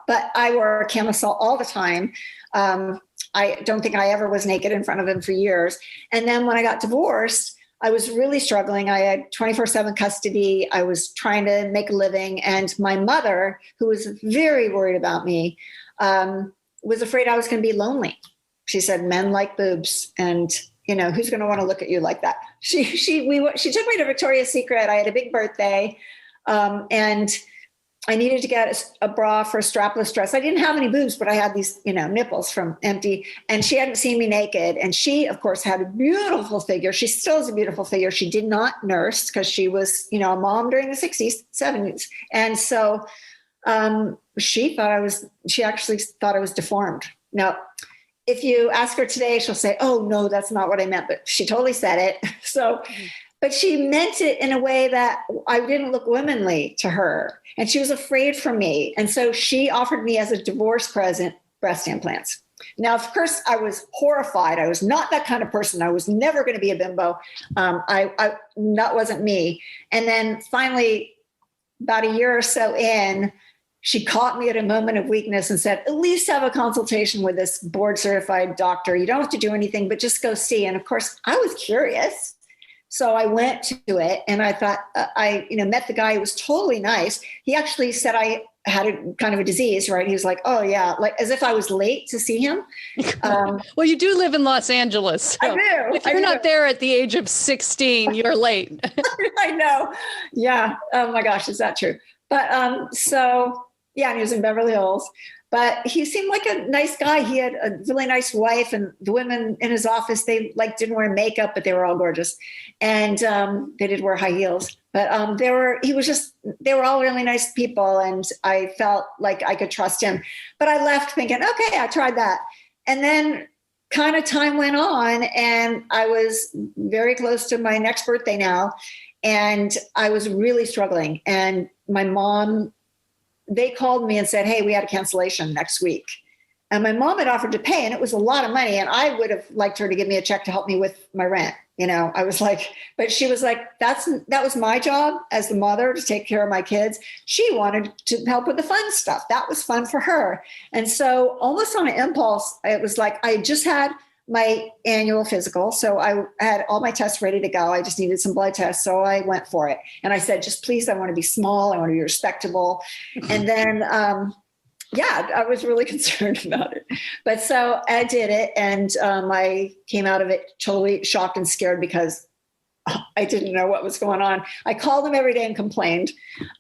but I wore a camisole all the time. I don't think I ever was naked in front of him for years. And then when I got divorced, I was really struggling. I had 24/7 custody. I was trying to make a living. And my mother, who was very worried about me, was afraid I was going to be lonely. She said, men like boobs, and who's going to want to look at you like that? She took me to Victoria's Secret. I had a big birthday. And I needed to get a bra for a strapless dress. I didn't have any boobs, but I had these, nipples from empty, and she hadn't seen me naked. And she, of course, had a beautiful figure. She still has a beautiful figure. She did not nurse because she was, a mom during the 60s, 70s. And so, she actually thought I was deformed. Now, if you ask her today, she'll say, oh no, that's not what I meant, but she totally said it. So, but she meant it in a way that I didn't look womanly to her. And she was afraid for me. And so she offered me as a divorce present breast implants. Now, of course, I was horrified. I was not that kind of person. I was never going to be a bimbo. That wasn't me. And then finally, about a year or so in, she caught me at a moment of weakness and said, at least have a consultation with this board certified doctor. You don't have to do anything, but just go see. And of course, I was curious. So I went to it, and I thought, I met the guy who was totally nice. He actually said, had a kind of a disease, right? He was like, oh yeah, like as if I was late to see him. Well, you do live in Los Angeles. So I do. If you're not there at the age of 16, you're late. I know. Yeah. Oh my gosh, is that true? But so yeah, and he was in Beverly Hills. But he seemed like a nice guy. He had a really nice wife, and the women in his office, they like didn't wear makeup, but they were all gorgeous, and they did wear high heels. But they were all really nice people, and I felt like I could trust him. But I left thinking, okay, I tried that, and then kind of time went on, and I was very close to my next birthday now, and I was really struggling, and my mom. They called me and said, hey, we had a cancellation next week. And my mom had offered to pay, and it was a lot of money. And I would have liked her to give me a check to help me with my rent. You know, I was like, but she was like, that was my job as the mother to take care of my kids. She wanted to help with the fun stuff. That was fun for her. And so almost on an impulse, it was like, I just had my annual physical. So I had all my tests ready to go. I just needed some blood tests. So I went for it. And I said, just please, I want to be small. I want to be respectable. And then, I was really concerned about it. But so I did it. And I came out of it totally shocked and scared because I didn't know what was going on. I called him every day and complained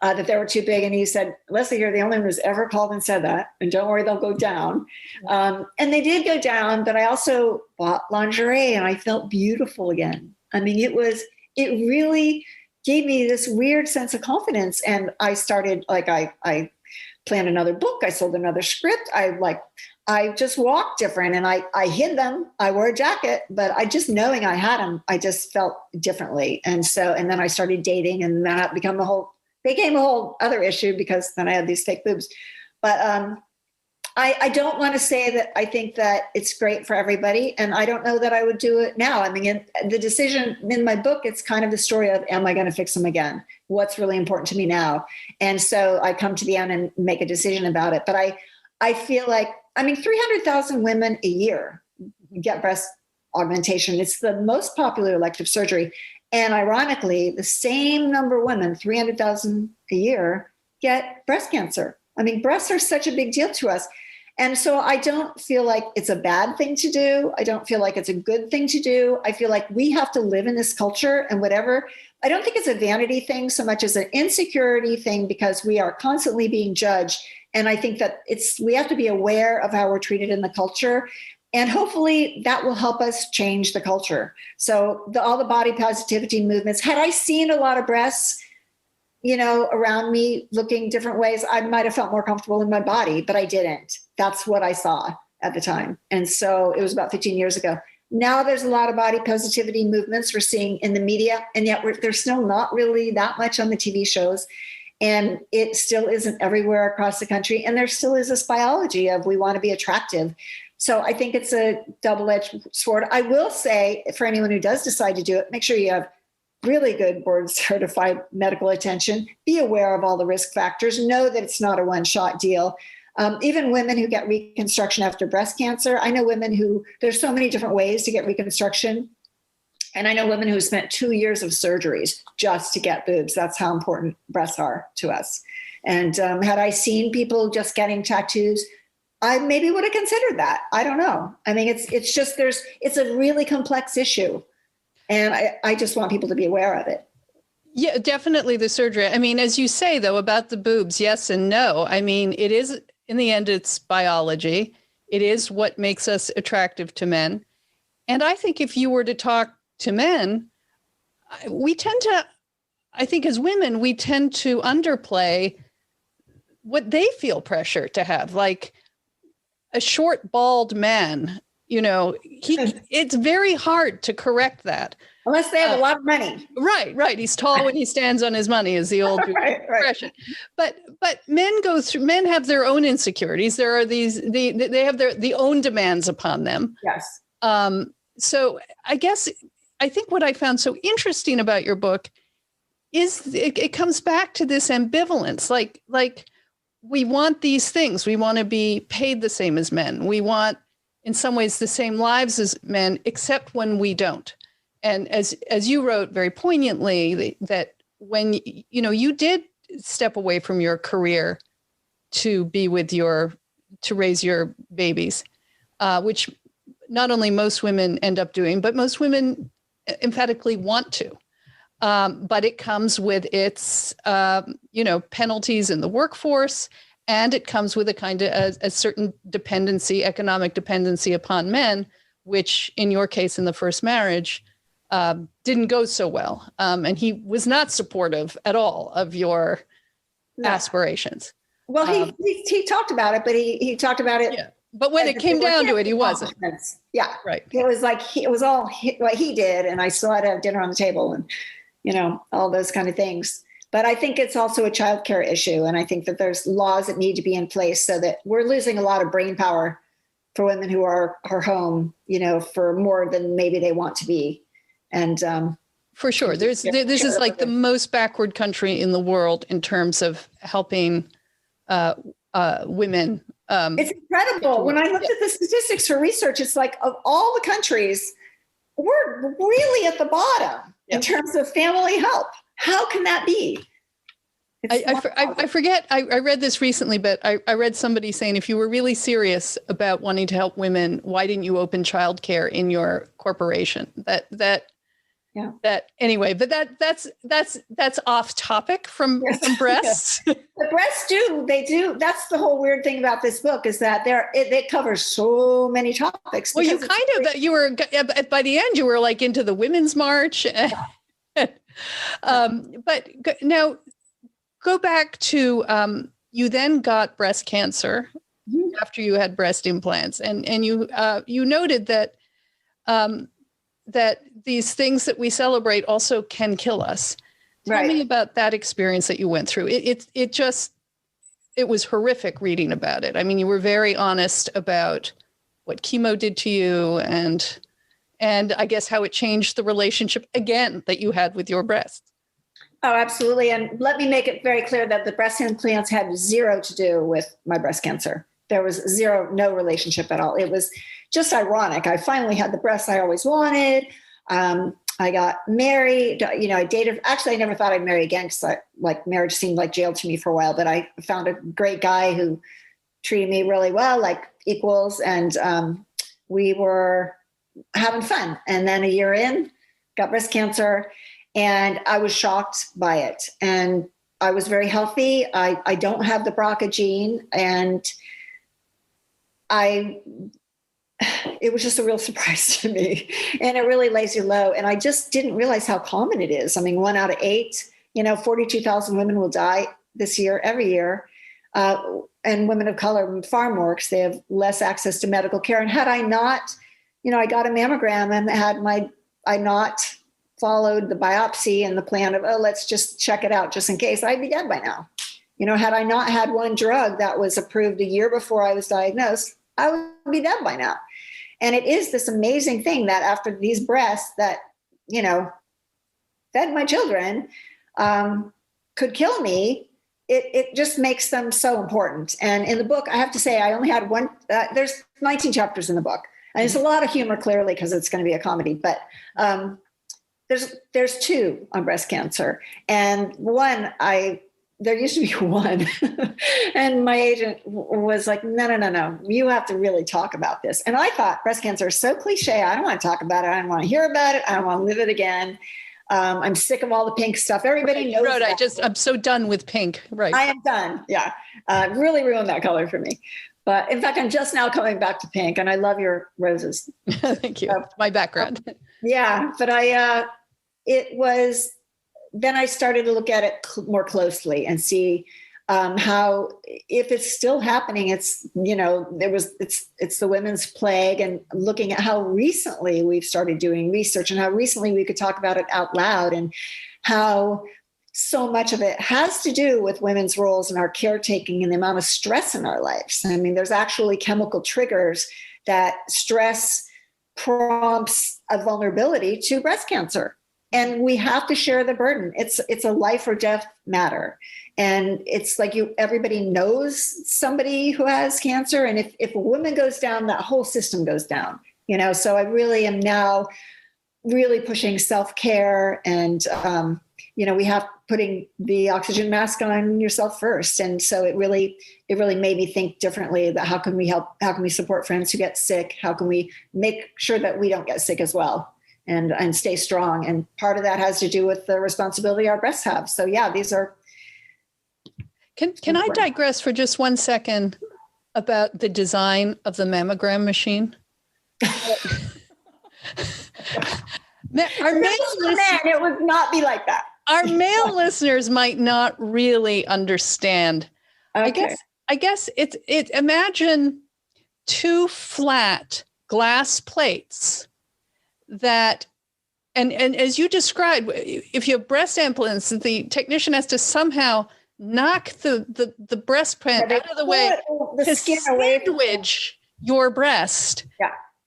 that they were too big. And he said, Leslie, you're the only one who's ever called and said that. And don't worry, they'll go down. And they did go down, but I also bought lingerie and I felt beautiful again. I mean, it really gave me this weird sense of confidence. And I started, I planned another book. I sold another script. I just walked different, and I hid them. I wore a jacket, but I just knowing I had them, I just felt differently. And then I started dating, and that became a whole other issue because then I had these fake boobs. But I don't want to say that I think that it's great for everybody. And I don't know that I would do it now. I mean, the decision in my book, it's kind of the story of, am I going to fix them again? What's really important to me now? And so I come to the end and make a decision about it. But I feel like, 300,000 women a year get breast augmentation. It's the most popular elective surgery. And ironically, the same number of women, 300,000 a year, get breast cancer. I mean, breasts are such a big deal to us. And so I don't feel like it's a bad thing to do. I don't feel like it's a good thing to do. I feel like we have to live in this culture and whatever. I don't think it's a vanity thing so much as an insecurity thing because we are constantly being judged. And I think that we have to be aware of how we're treated in the culture. And hopefully that will help us change the culture. So all the body positivity movements, had I seen a lot of breasts, around me looking different ways, I might have felt more comfortable in my body, but I didn't. That's what I saw at the time. And so it was about 15 years ago. Now there's a lot of body positivity movements we're seeing in the media, and yet there's still not really that much on the TV shows. And it still isn't everywhere across the country. And there still is this biology of we want to be attractive. So I think it's a double-edged sword. I will say for anyone who does decide to do it, make sure you have really good board certified medical attention. Be aware of all the risk factors. Know that it's not a one-shot deal. Even women who get reconstruction after breast cancer. I know women there's so many different ways to get reconstruction. And I know women who spent 2 years of surgeries just to get boobs. That's how important breasts are to us. And had I seen people just getting tattoos, I maybe would have considered that. I don't know. I mean, it's a really complex issue. And I just want people to be aware of it. Yeah, definitely the surgery. I mean, as you say, though, about the boobs, yes and no. I mean, it is, in the end, it's biology. It is what makes us attractive to men. And I think if you were to talk to men, I think as women, we tend to underplay what they feel pressure to have. Like a short, bald man, it's very hard to correct that. Unless they have a lot of money. Right. He's tall when he stands on his money is the old expression. But men have their own insecurities. There are they have the own demands upon them. Yes. So I think what I found so interesting about your book is it comes back to this ambivalence. Like we want these things. We want to be paid the same as men. We want, in some ways, the same lives as men, except when we don't. And as you wrote very poignantly, that when you did step away from your career to raise your babies, which not only most women end up doing, but most women emphatically want to. But it comes with its, penalties in the workforce, and it comes with a certain dependency, economic dependency upon men, which in your case, in the first marriage, didn't go so well. And he was not supportive at all of your aspirations. Well, he talked about it, but he talked about it. Yeah. But when it came down to it, he wasn't. Yeah. Right. It was like, it was all what he did. And I still had to have dinner on the table and, all those kind of things. But I think it's also a childcare issue. And I think that there's laws that need to be in place so that we're losing a lot of brain power for women who are home, for more than maybe they want to be. And for sure, this is like the most backward country in the world in terms of helping women. It's incredible. When I looked at the statistics for research, it's like of all the countries, we're really at the bottom in terms of family help. How can that be? I forget. I read this recently, but I read somebody saying, if you were really serious about wanting to help women, why didn't you open childcare in your corporation? Anyway, but that's off topic from breasts. The breasts they do. That's the whole weird thing about this book, is that it covers so many topics. Well, you were by the end, you were like into the Women's March. But now go back to, you then got breast cancer after you had breast implants, and you noted that that these things that we celebrate also can kill us. Tell me about that experience that you went through. It was horrific reading about it. I mean, you were very honest about what chemo did to you, and I guess how it changed the relationship again that you had with your breasts. Oh, absolutely. And let me make it very clear that the breast implants had zero to do with my breast cancer. There was no relationship at all. It was just ironic. I finally had the breasts I always wanted. I got married. I dated. Actually, I never thought I'd marry again because marriage seemed like jail to me for a while. But I found a great guy who treated me really well, like equals, and we were having fun. And then a year in, got breast cancer, and I was shocked by it. And I was very healthy. I don't have the BRCA gene, and it was just a real surprise to me, and it really lays you low. And I just didn't realize how common it is. I mean, 1 out of 8, 42,000 women will die this year, every year. And women of color far more, because they have less access to medical care. And had I not, I got a mammogram, and I not followed the biopsy and the plan of, let's just check it out just in case, I'd be dead by now. Had I not had one drug that was approved a year before I was diagnosed, I would be dead by now. And it is this amazing thing that after these breasts that, fed my children, could kill me, it just makes them so important. And in the book, I have to say, I only had one, there's 19 chapters in the book. And it's a lot of humor, clearly, because it's going to be a comedy. But there's 2 on breast cancer. And one, there used to be one, and my agent was like, no, you have to really talk about this. And I thought breast cancer is so cliche. I don't want to talk about it. I don't want to hear about it. I don't want to live it again. I'm sick of all the pink stuff. Everybody knows that. I'm so done with pink. Right. I am done. Yeah. Really ruined that color for me. But in fact, I'm just now coming back to pink, and I love your roses. Thank you. My background. Yeah. But then I started to look at it more closely and see how, if it's still happening, it's the women's plague, and looking at how recently we've started doing research and how recently we could talk about it out loud, and how so much of it has to do with women's roles and our caretaking and the amount of stress in our lives. I mean, there's actually chemical triggers that stress prompts a vulnerability to breast cancer. And we have to share the burden. It's a life or death matter. And it's like everybody knows somebody who has cancer. And if a woman goes down, that whole system goes down, So I really am now really pushing self-care. And, we have putting the oxygen mask on yourself first. And so it really made me think differently about how can we support friends who get sick? How can we make sure that we don't get sick as well and stay strong? And part of that has to do with the responsibility our breasts have. So yeah, these are. Can I digress for just 1 second about the design of the mammogram machine? It would not be like that. Our male listeners might not really understand. Okay. I guess it's imagine two flat glass plates that, and as you described, if you have breast implants, the technician has to somehow knock the breast plant out of the way to sandwich your breast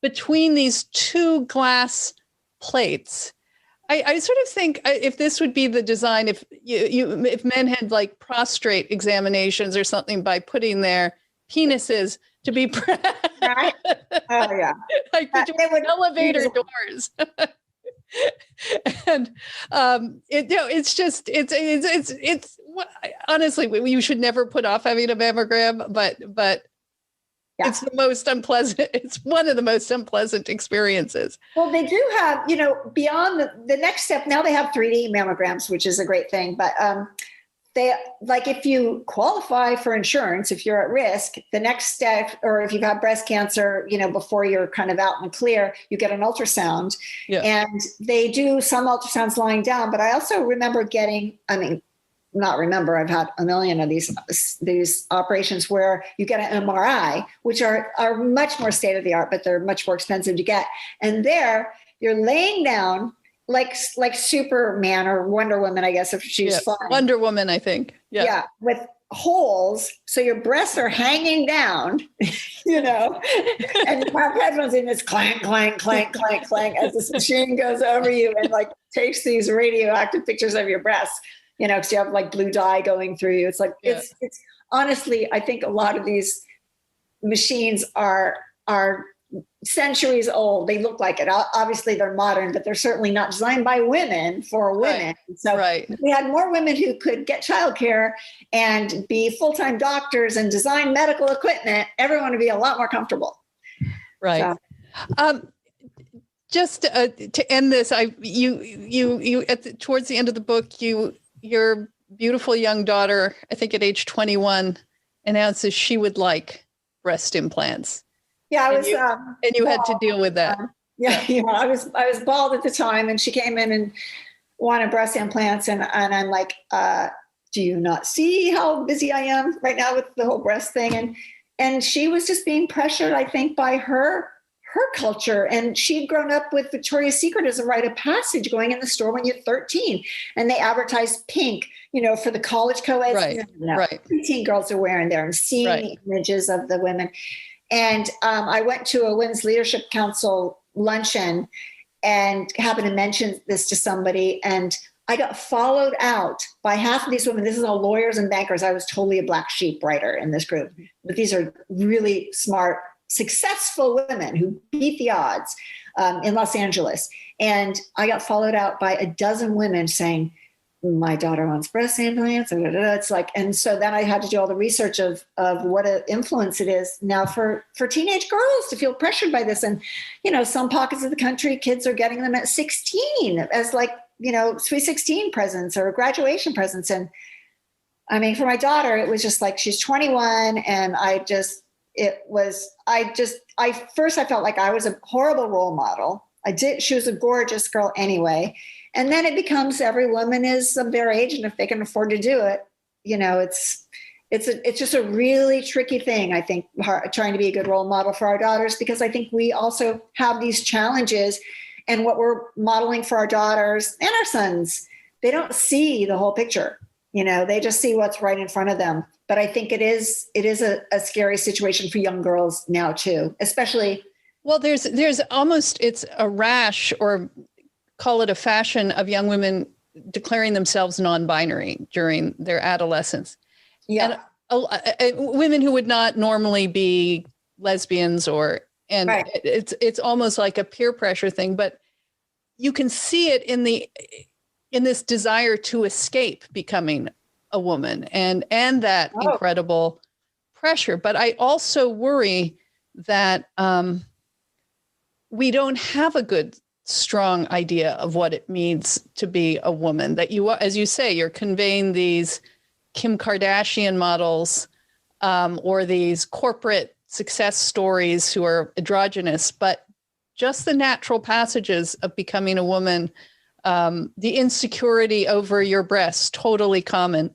between these two glass plates. I sort of think if this would be the design, if men had like prostate examinations or something by putting their penises to be right? Oh yeah, like between elevator doors. And it's honestly, you should never put off having a mammogram, but it's the most unpleasant. It's one of the most unpleasant experiences. Well, they do have, beyond the next step, now they have 3D mammograms, which is a great thing. But they, like, if you qualify for insurance, if you're at risk, the next step, or if you've had breast cancer, before you're kind of out in the clear, you get an ultrasound. Yeah. And they do some ultrasounds lying down. But I also remember I've had a million of these operations where you get an MRI, which are much more state of the art, but they're much more expensive to get. And there you're laying down like Superman or Wonder Woman, I guess, if she's fine. Wonder Woman, I think. Yeah. With holes. So your breasts are hanging down, and you have headphones in, this clank, clank, clank, clank, clank, as this machine goes over you and like takes these radioactive pictures of your breasts. Because you have like blue dye going through you. It's like, it's honestly, I think a lot of these machines are centuries old. They look like it. Obviously they're modern, but they're certainly not designed by women for women. Right. So we had more women who could get childcare and be full-time doctors and design medical equipment. Everyone would be a lot more comfortable. Right. So. Just to end this, towards the end of the book, your beautiful young daughter, I think at age 21, announces she would like breast implants. Yeah, I was. And you had to deal with that. I was bald at the time, and she came in and wanted breast implants, and I'm like, do you not see how busy I am right now with the whole breast thing? And she was just being pressured, I think, by her culture. And she'd grown up with Victoria's Secret as a rite of passage, going in the store when you're 13, and they advertised pink, for the college co-eds. Right. Teen girls are wearing there and seeing the images of the women. And I went to a Women's Leadership Council luncheon and happened to mention this to somebody. And I got followed out by half of these women. This is all lawyers and bankers. I was totally a black sheep writer in this group, but these are really smart, successful women who beat the odds in Los Angeles. And I got followed out by a dozen women saying, my daughter wants breast implants. It's like, and so then I had to do all the research of what an influence it is now for teenage girls to feel pressured by this. And, some pockets of the country, kids are getting them at 16 as like, sweet 16 presents or graduation presents. And I mean, for my daughter, it was just like, she's 21. And first I felt like I was a horrible role model. She was a gorgeous girl anyway. And then it becomes every woman is of their age. And if they can afford to do it, it's just a really tricky thing. I think trying to be a good role model for our daughters, because I think we also have these challenges, and what we're modeling for our daughters and our sons, they don't see the whole picture. They just see what's right in front of them. But I think it is a scary situation for young girls now too, especially. Well, there's almost, it's a rash, or call it a fashion, of young women declaring themselves non-binary during their adolescence. Yeah. And women who would not normally be lesbians right. It's almost like a peer pressure thing, but you can see it in this desire to escape becoming a woman and that incredible pressure. But I also worry that we don't have a good, strong idea of what it means to be a woman, that you, as you say, you're conveying these Kim Kardashian models or these corporate success stories who are androgynous, but just the natural passages of becoming a woman, the insecurity over your breasts, totally common.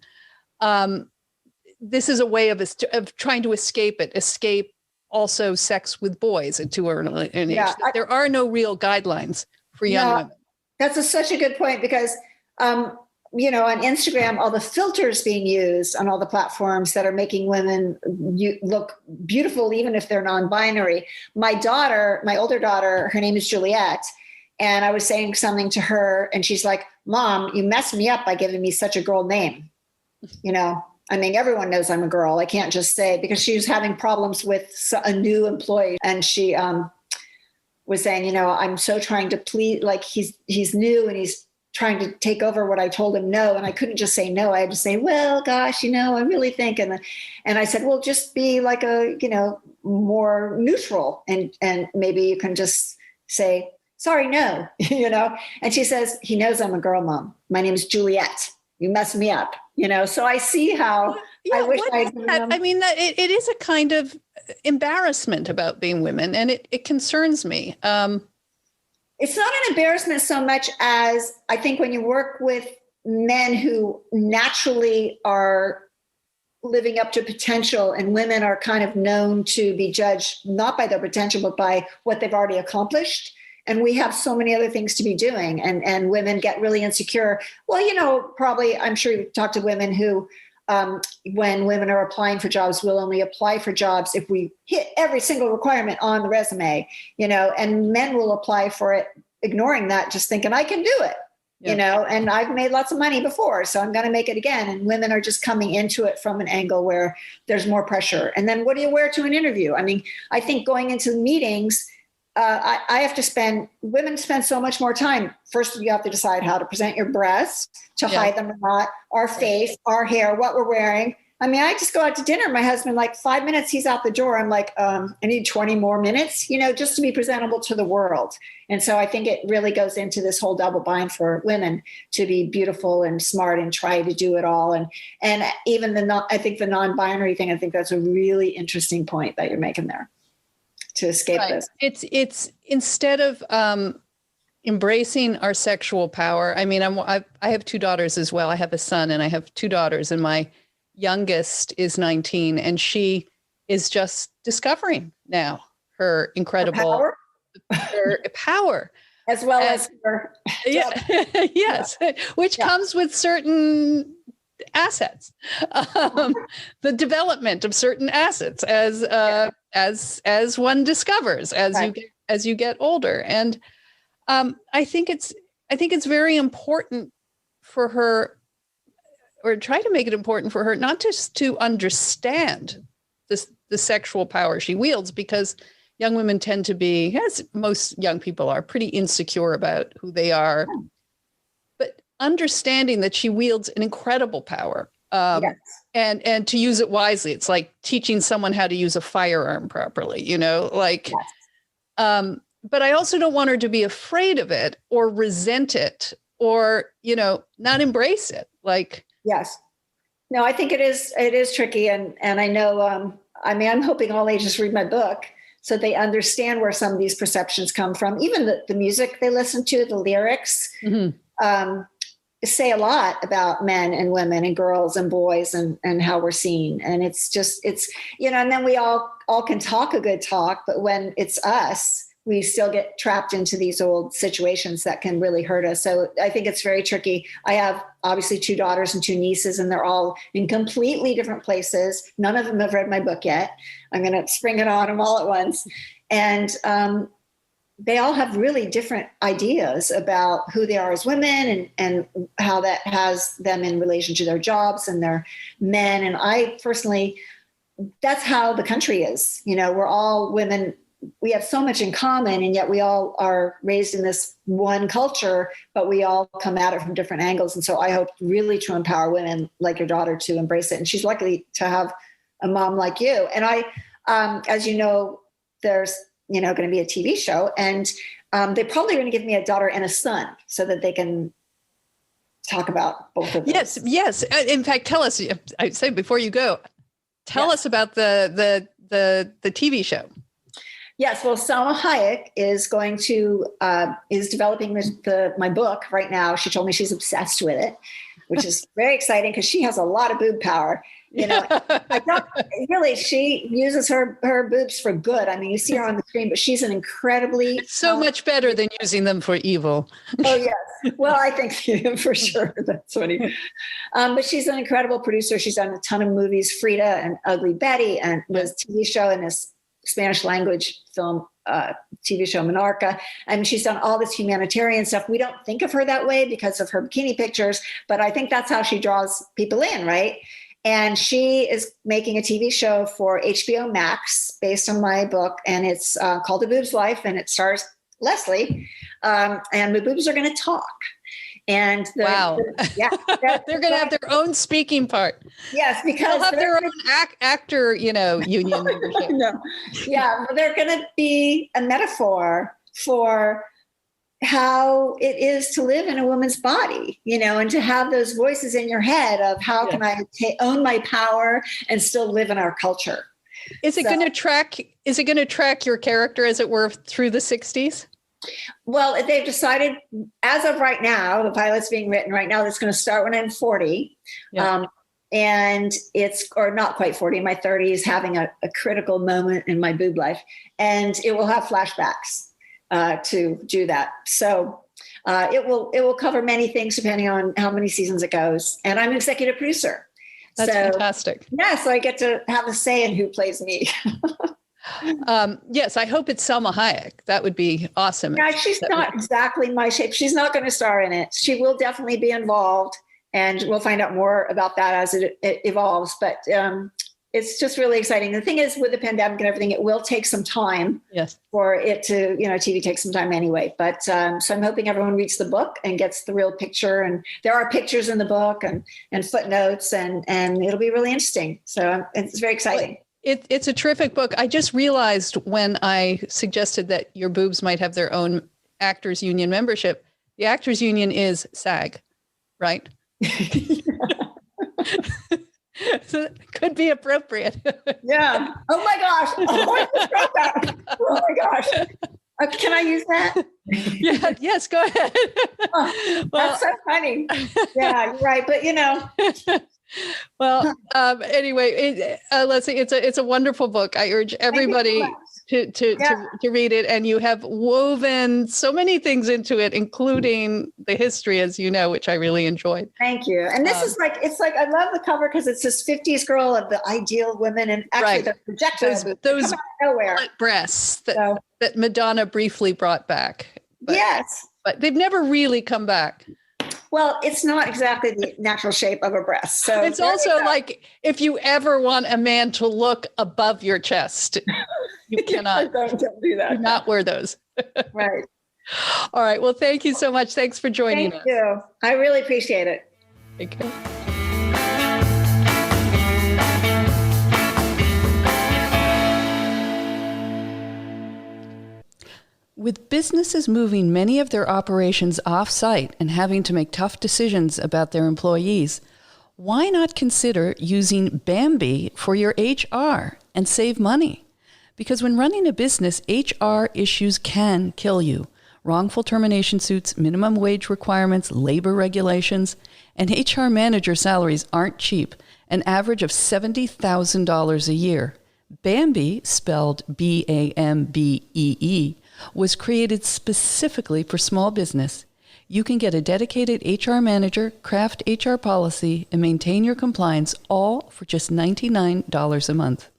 This is a way of trying to escape it, escape also sex with boys at too early an age. There are no real guidelines for young women. That's such a good point because, you know, on Instagram, all the filters being used on all the platforms that are making women look beautiful, even if they're non-binary. My older daughter, her name is Juliet. And I was saying something to her and she's like, Mom, you messed me up by giving me such a girl name. You know, I mean, everyone knows I'm a girl. I can't just say, because she was having problems with a new employee. And she was saying, you know, I'm so trying to please, like he's new and he's trying to take over what I told him no. And I couldn't just say no. I had to say, well, gosh, you know, I really think. And I said, well, just be like more neutral. And maybe you can just say, sorry, no, you know? And she says, he knows I'm a girl, Mom. My name is Juliet. You messed me up, you know? So I see how I wish I mean, that it is a kind of embarrassment about being women, and it concerns me. It's not an embarrassment so much as I think when you work with men who naturally are living up to potential, and women are kind of known to be judged not by their potential, but by what they've already accomplished. And we have so many other things to be doing, and women get really insecure. Well, you know, probably I'm sure you've talked to women who, when women are applying for jobs, will only apply for jobs if we hit every single requirement on the resume, you know, and men will apply for it, ignoring that, just thinking I can do it, you know, and I've made lots of money before, so I'm going to make it again. And women are just coming into it from an angle where there's more pressure. And then what do you wear to an interview? I mean, I think going into meetings, women spend so much more time. First, you have to decide how to present your breasts, to hide them or not, our face, our hair, what we're wearing. I mean, I just go out to dinner. My husband, like 5 minutes, he's out the door. I'm like, I need 20 more minutes, you know, just to be presentable to the world. And so I think it really goes into this whole double bind for women to be beautiful and smart and try to do it all. And even I think the non-binary thing, I think that's a really interesting point that you're making there. To escape this. It's instead of embracing our sexual power. I mean, I have two daughters as well. I have a son and I have two daughters, and my youngest is 19, and she is just discovering now her incredible power. As well as her. Yes, which comes with certain assets, the development of certain assets as one discovers as you get older. And I think it's very important for her, or try to make it important for her, not just to understand the sexual power she wields, because young women tend to be, as most young people are, pretty insecure about who they are. But understanding that she wields an incredible power, and to use it wisely. It's like teaching someone how to use a firearm properly, you know, like, but I also don't want her to be afraid of it or resent it or, you know, not embrace it. Like, yes, no, I think it is tricky. And I know, I mean, I'm hoping all ages read my book so they understand where some of these perceptions come from. Even the music they listen to, the lyrics, say a lot about men and women and girls and boys and how we're seen. And it's you know, and then we all can talk a good talk, but when it's us, we still get trapped into these old situations that can really hurt us. So I think it's very tricky. I have obviously two daughters and two nieces, and they're all in completely different places. None of them have read my book yet. I'm going to spring it on them all at once. And they all have really different ideas about who they are as women and how that has them in relation to their jobs and their men. And I personally, that's how the country is. You know, we're all women we have so much in common, and yet we all are raised in this one culture, but we all come at it from different angles. And so I hope really to empower women like your daughter to embrace it. And she's lucky to have a mom like you. And I, as you know, there's, going to be a TV show, and they're probably going to give me a daughter and a son so that they can talk about both of them. Yes. In fact, tell us, I say before you go, tell us about the TV show. Yes, well, Salma Hayek is going to is developing my book right now. She told me she's obsessed with it, which is very exciting because she has a lot of boob power. I don't really. She uses her boobs for good. I mean, you see her on the screen, but she's an incredibly much better than using them for evil. Oh yes, well, I think for sure that's funny. But she's an incredible producer. She's done a ton of movies, Frida and Ugly Betty, and was TV show and this Spanish language film TV show Menorca. I mean, she's done all this humanitarian stuff. We don't think of her that way because of her bikini pictures, but I think that's how she draws people in, right? And she is making a TV show for HBO Max based on my book, and it's called The Boob's Life, and it stars Leslie, and the boobs are going to talk. And they're going to have their own speaking part. Yes, because they'll have their own actor, union membership. No. Yeah, they're going to be a metaphor for how it is to live in a woman's body, and to have those voices in your head of how can I own my power and still live in our culture. Is it going to track your character, as it were, through the 60s? Well, they've decided as of right now, the pilot's being written right now, that's going to start when I'm 40. Yeah. And or not quite 40, in my 30s, having a critical moment in my boob life. And it will have flashbacks to do that. So it will cover many things depending on how many seasons it goes. And I'm an executive producer. That's fantastic. Yeah, so I get to have a say in who plays me. Yes, I hope it's Salma Hayek. That would be awesome. Yeah, she's not exactly my shape. She's not going to star in it. She will definitely be involved, and we'll find out more about that as it evolves. But it's just really exciting. The thing is, with the pandemic and everything, it will take some time for it to, TV takes some time anyway. But so I'm hoping everyone reads the book and gets the real picture. And there are pictures in the book and footnotes, and it'll be really interesting. So it's very exciting. It's a terrific book. I just realized when I suggested that your boobs might have their own actors union membership, the actors union is SAG, right? So it could be appropriate. Yeah. Oh my gosh. Oh my gosh. Can I use that? Yeah. Yes, go ahead. Oh, that's so funny. Yeah, you're right. But Well, anyway, let's see. It's a wonderful book. I urge everybody to read it. And you have woven so many things into it, including the history, as you know, which I really enjoyed. Thank you. And this is it's like, I love the cover because it's this 50s girl of the ideal women, and actually the projectile those nowhere breasts that Madonna briefly brought back. But they've never really come back. Well, it's not exactly the natural shape of a breast. So it's also like, if you ever want a man to look above your chest, you cannot don't do that. Do not wear those. Right. All right. Well, thank you so much. Thanks for joining us. Thank you. I really appreciate it. Thank you. With businesses moving many of their operations off-site and having to make tough decisions about their employees, why not consider using Bambi for your HR and save money? Because when running a business, HR issues can kill you. Wrongful termination suits, minimum wage requirements, labor regulations, and HR manager salaries aren't cheap, an average of $70,000 a year. Bambi, spelled B-A-M-B-E-E, was created specifically for small business. You can get a dedicated HR manager, craft HR policy, and maintain your compliance, all for just $99 a month.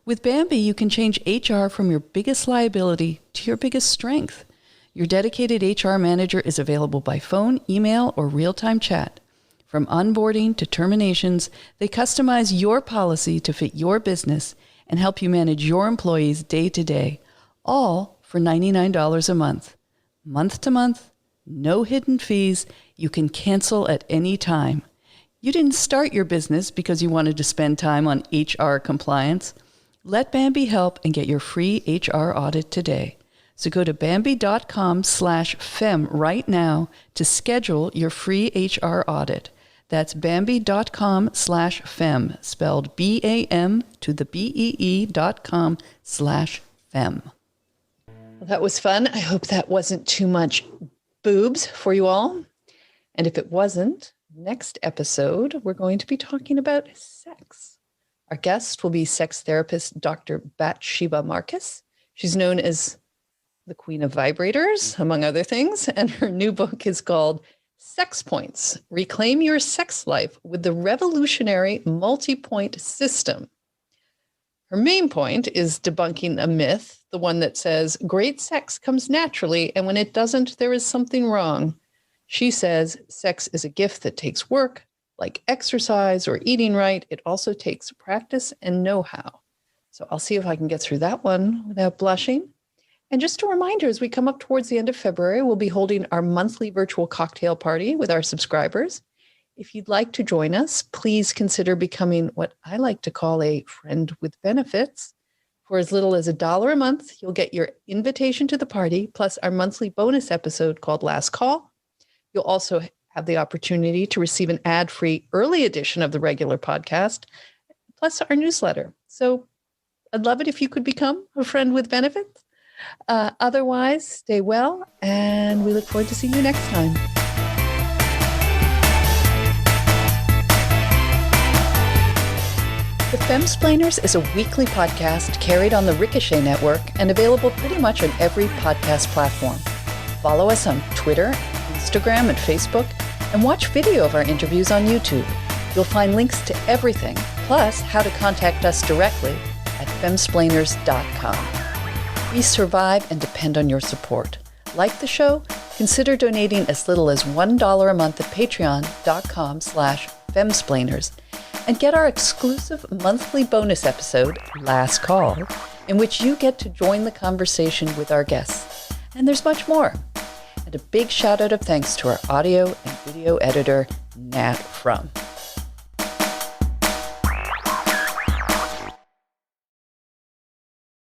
With Bambi, you can change HR from your biggest liability to your biggest strength. Your dedicated HR manager is available by phone, email, or real-time chat. From onboarding to terminations, they customize your policy to fit your business and help you manage your employees day to day, all for $99 a month. Month to month, no hidden fees. You can cancel at any time. You didn't start your business because you wanted to spend time on HR compliance. Let Bambi help and get your free HR audit today. So go to Bambi.com/fem right now to schedule your free HR audit. That's Bambi.com/fem, spelled BAM to the BEE.com/fem. Well, that was fun. I hope that wasn't too much boobs for you all. And if it wasn't, next episode, we're going to be talking about sex. Our guest will be sex therapist Dr. Bathsheba Marcus. She's known as the Queen of Vibrators, among other things, and her new book is called Sex Points: Reclaim Your Sex Life with the Revolutionary Multi-Point System. Her main point is debunking a myth, the one that says great sex comes naturally, and when it doesn't, there is something wrong. She says sex is a gift that takes work, like exercise or eating right. It also takes practice and know-how. So I'll see if I can get through that one without blushing. And just a reminder, as we come up towards the end of February, we'll be holding our monthly virtual cocktail party with our subscribers. If you'd like to join us, please consider becoming what I like to call a friend with benefits. For as little as $1 a month, you'll get your invitation to the party, plus our monthly bonus episode called Last Call. You'll also have the opportunity to receive an ad-free early edition of the regular podcast, plus our newsletter. So I'd love it if you could become a friend with benefits. Otherwise, stay well, and we look forward to seeing you next time. The Femsplainers is a weekly podcast carried on the Ricochet Network and available pretty much on every podcast platform. Follow us on Twitter, Instagram, and Facebook, and watch video of our interviews on YouTube. You'll find links to everything, plus how to contact us directly at femsplainers.com. We survive and depend on your support. Like the show? Consider donating as little as $1 a month at patreon.com/femsplainers and get our exclusive monthly bonus episode, Last Call, in which you get to join the conversation with our guests. And there's much more. And a big shout out of thanks to our audio and video editor, Nat Frum.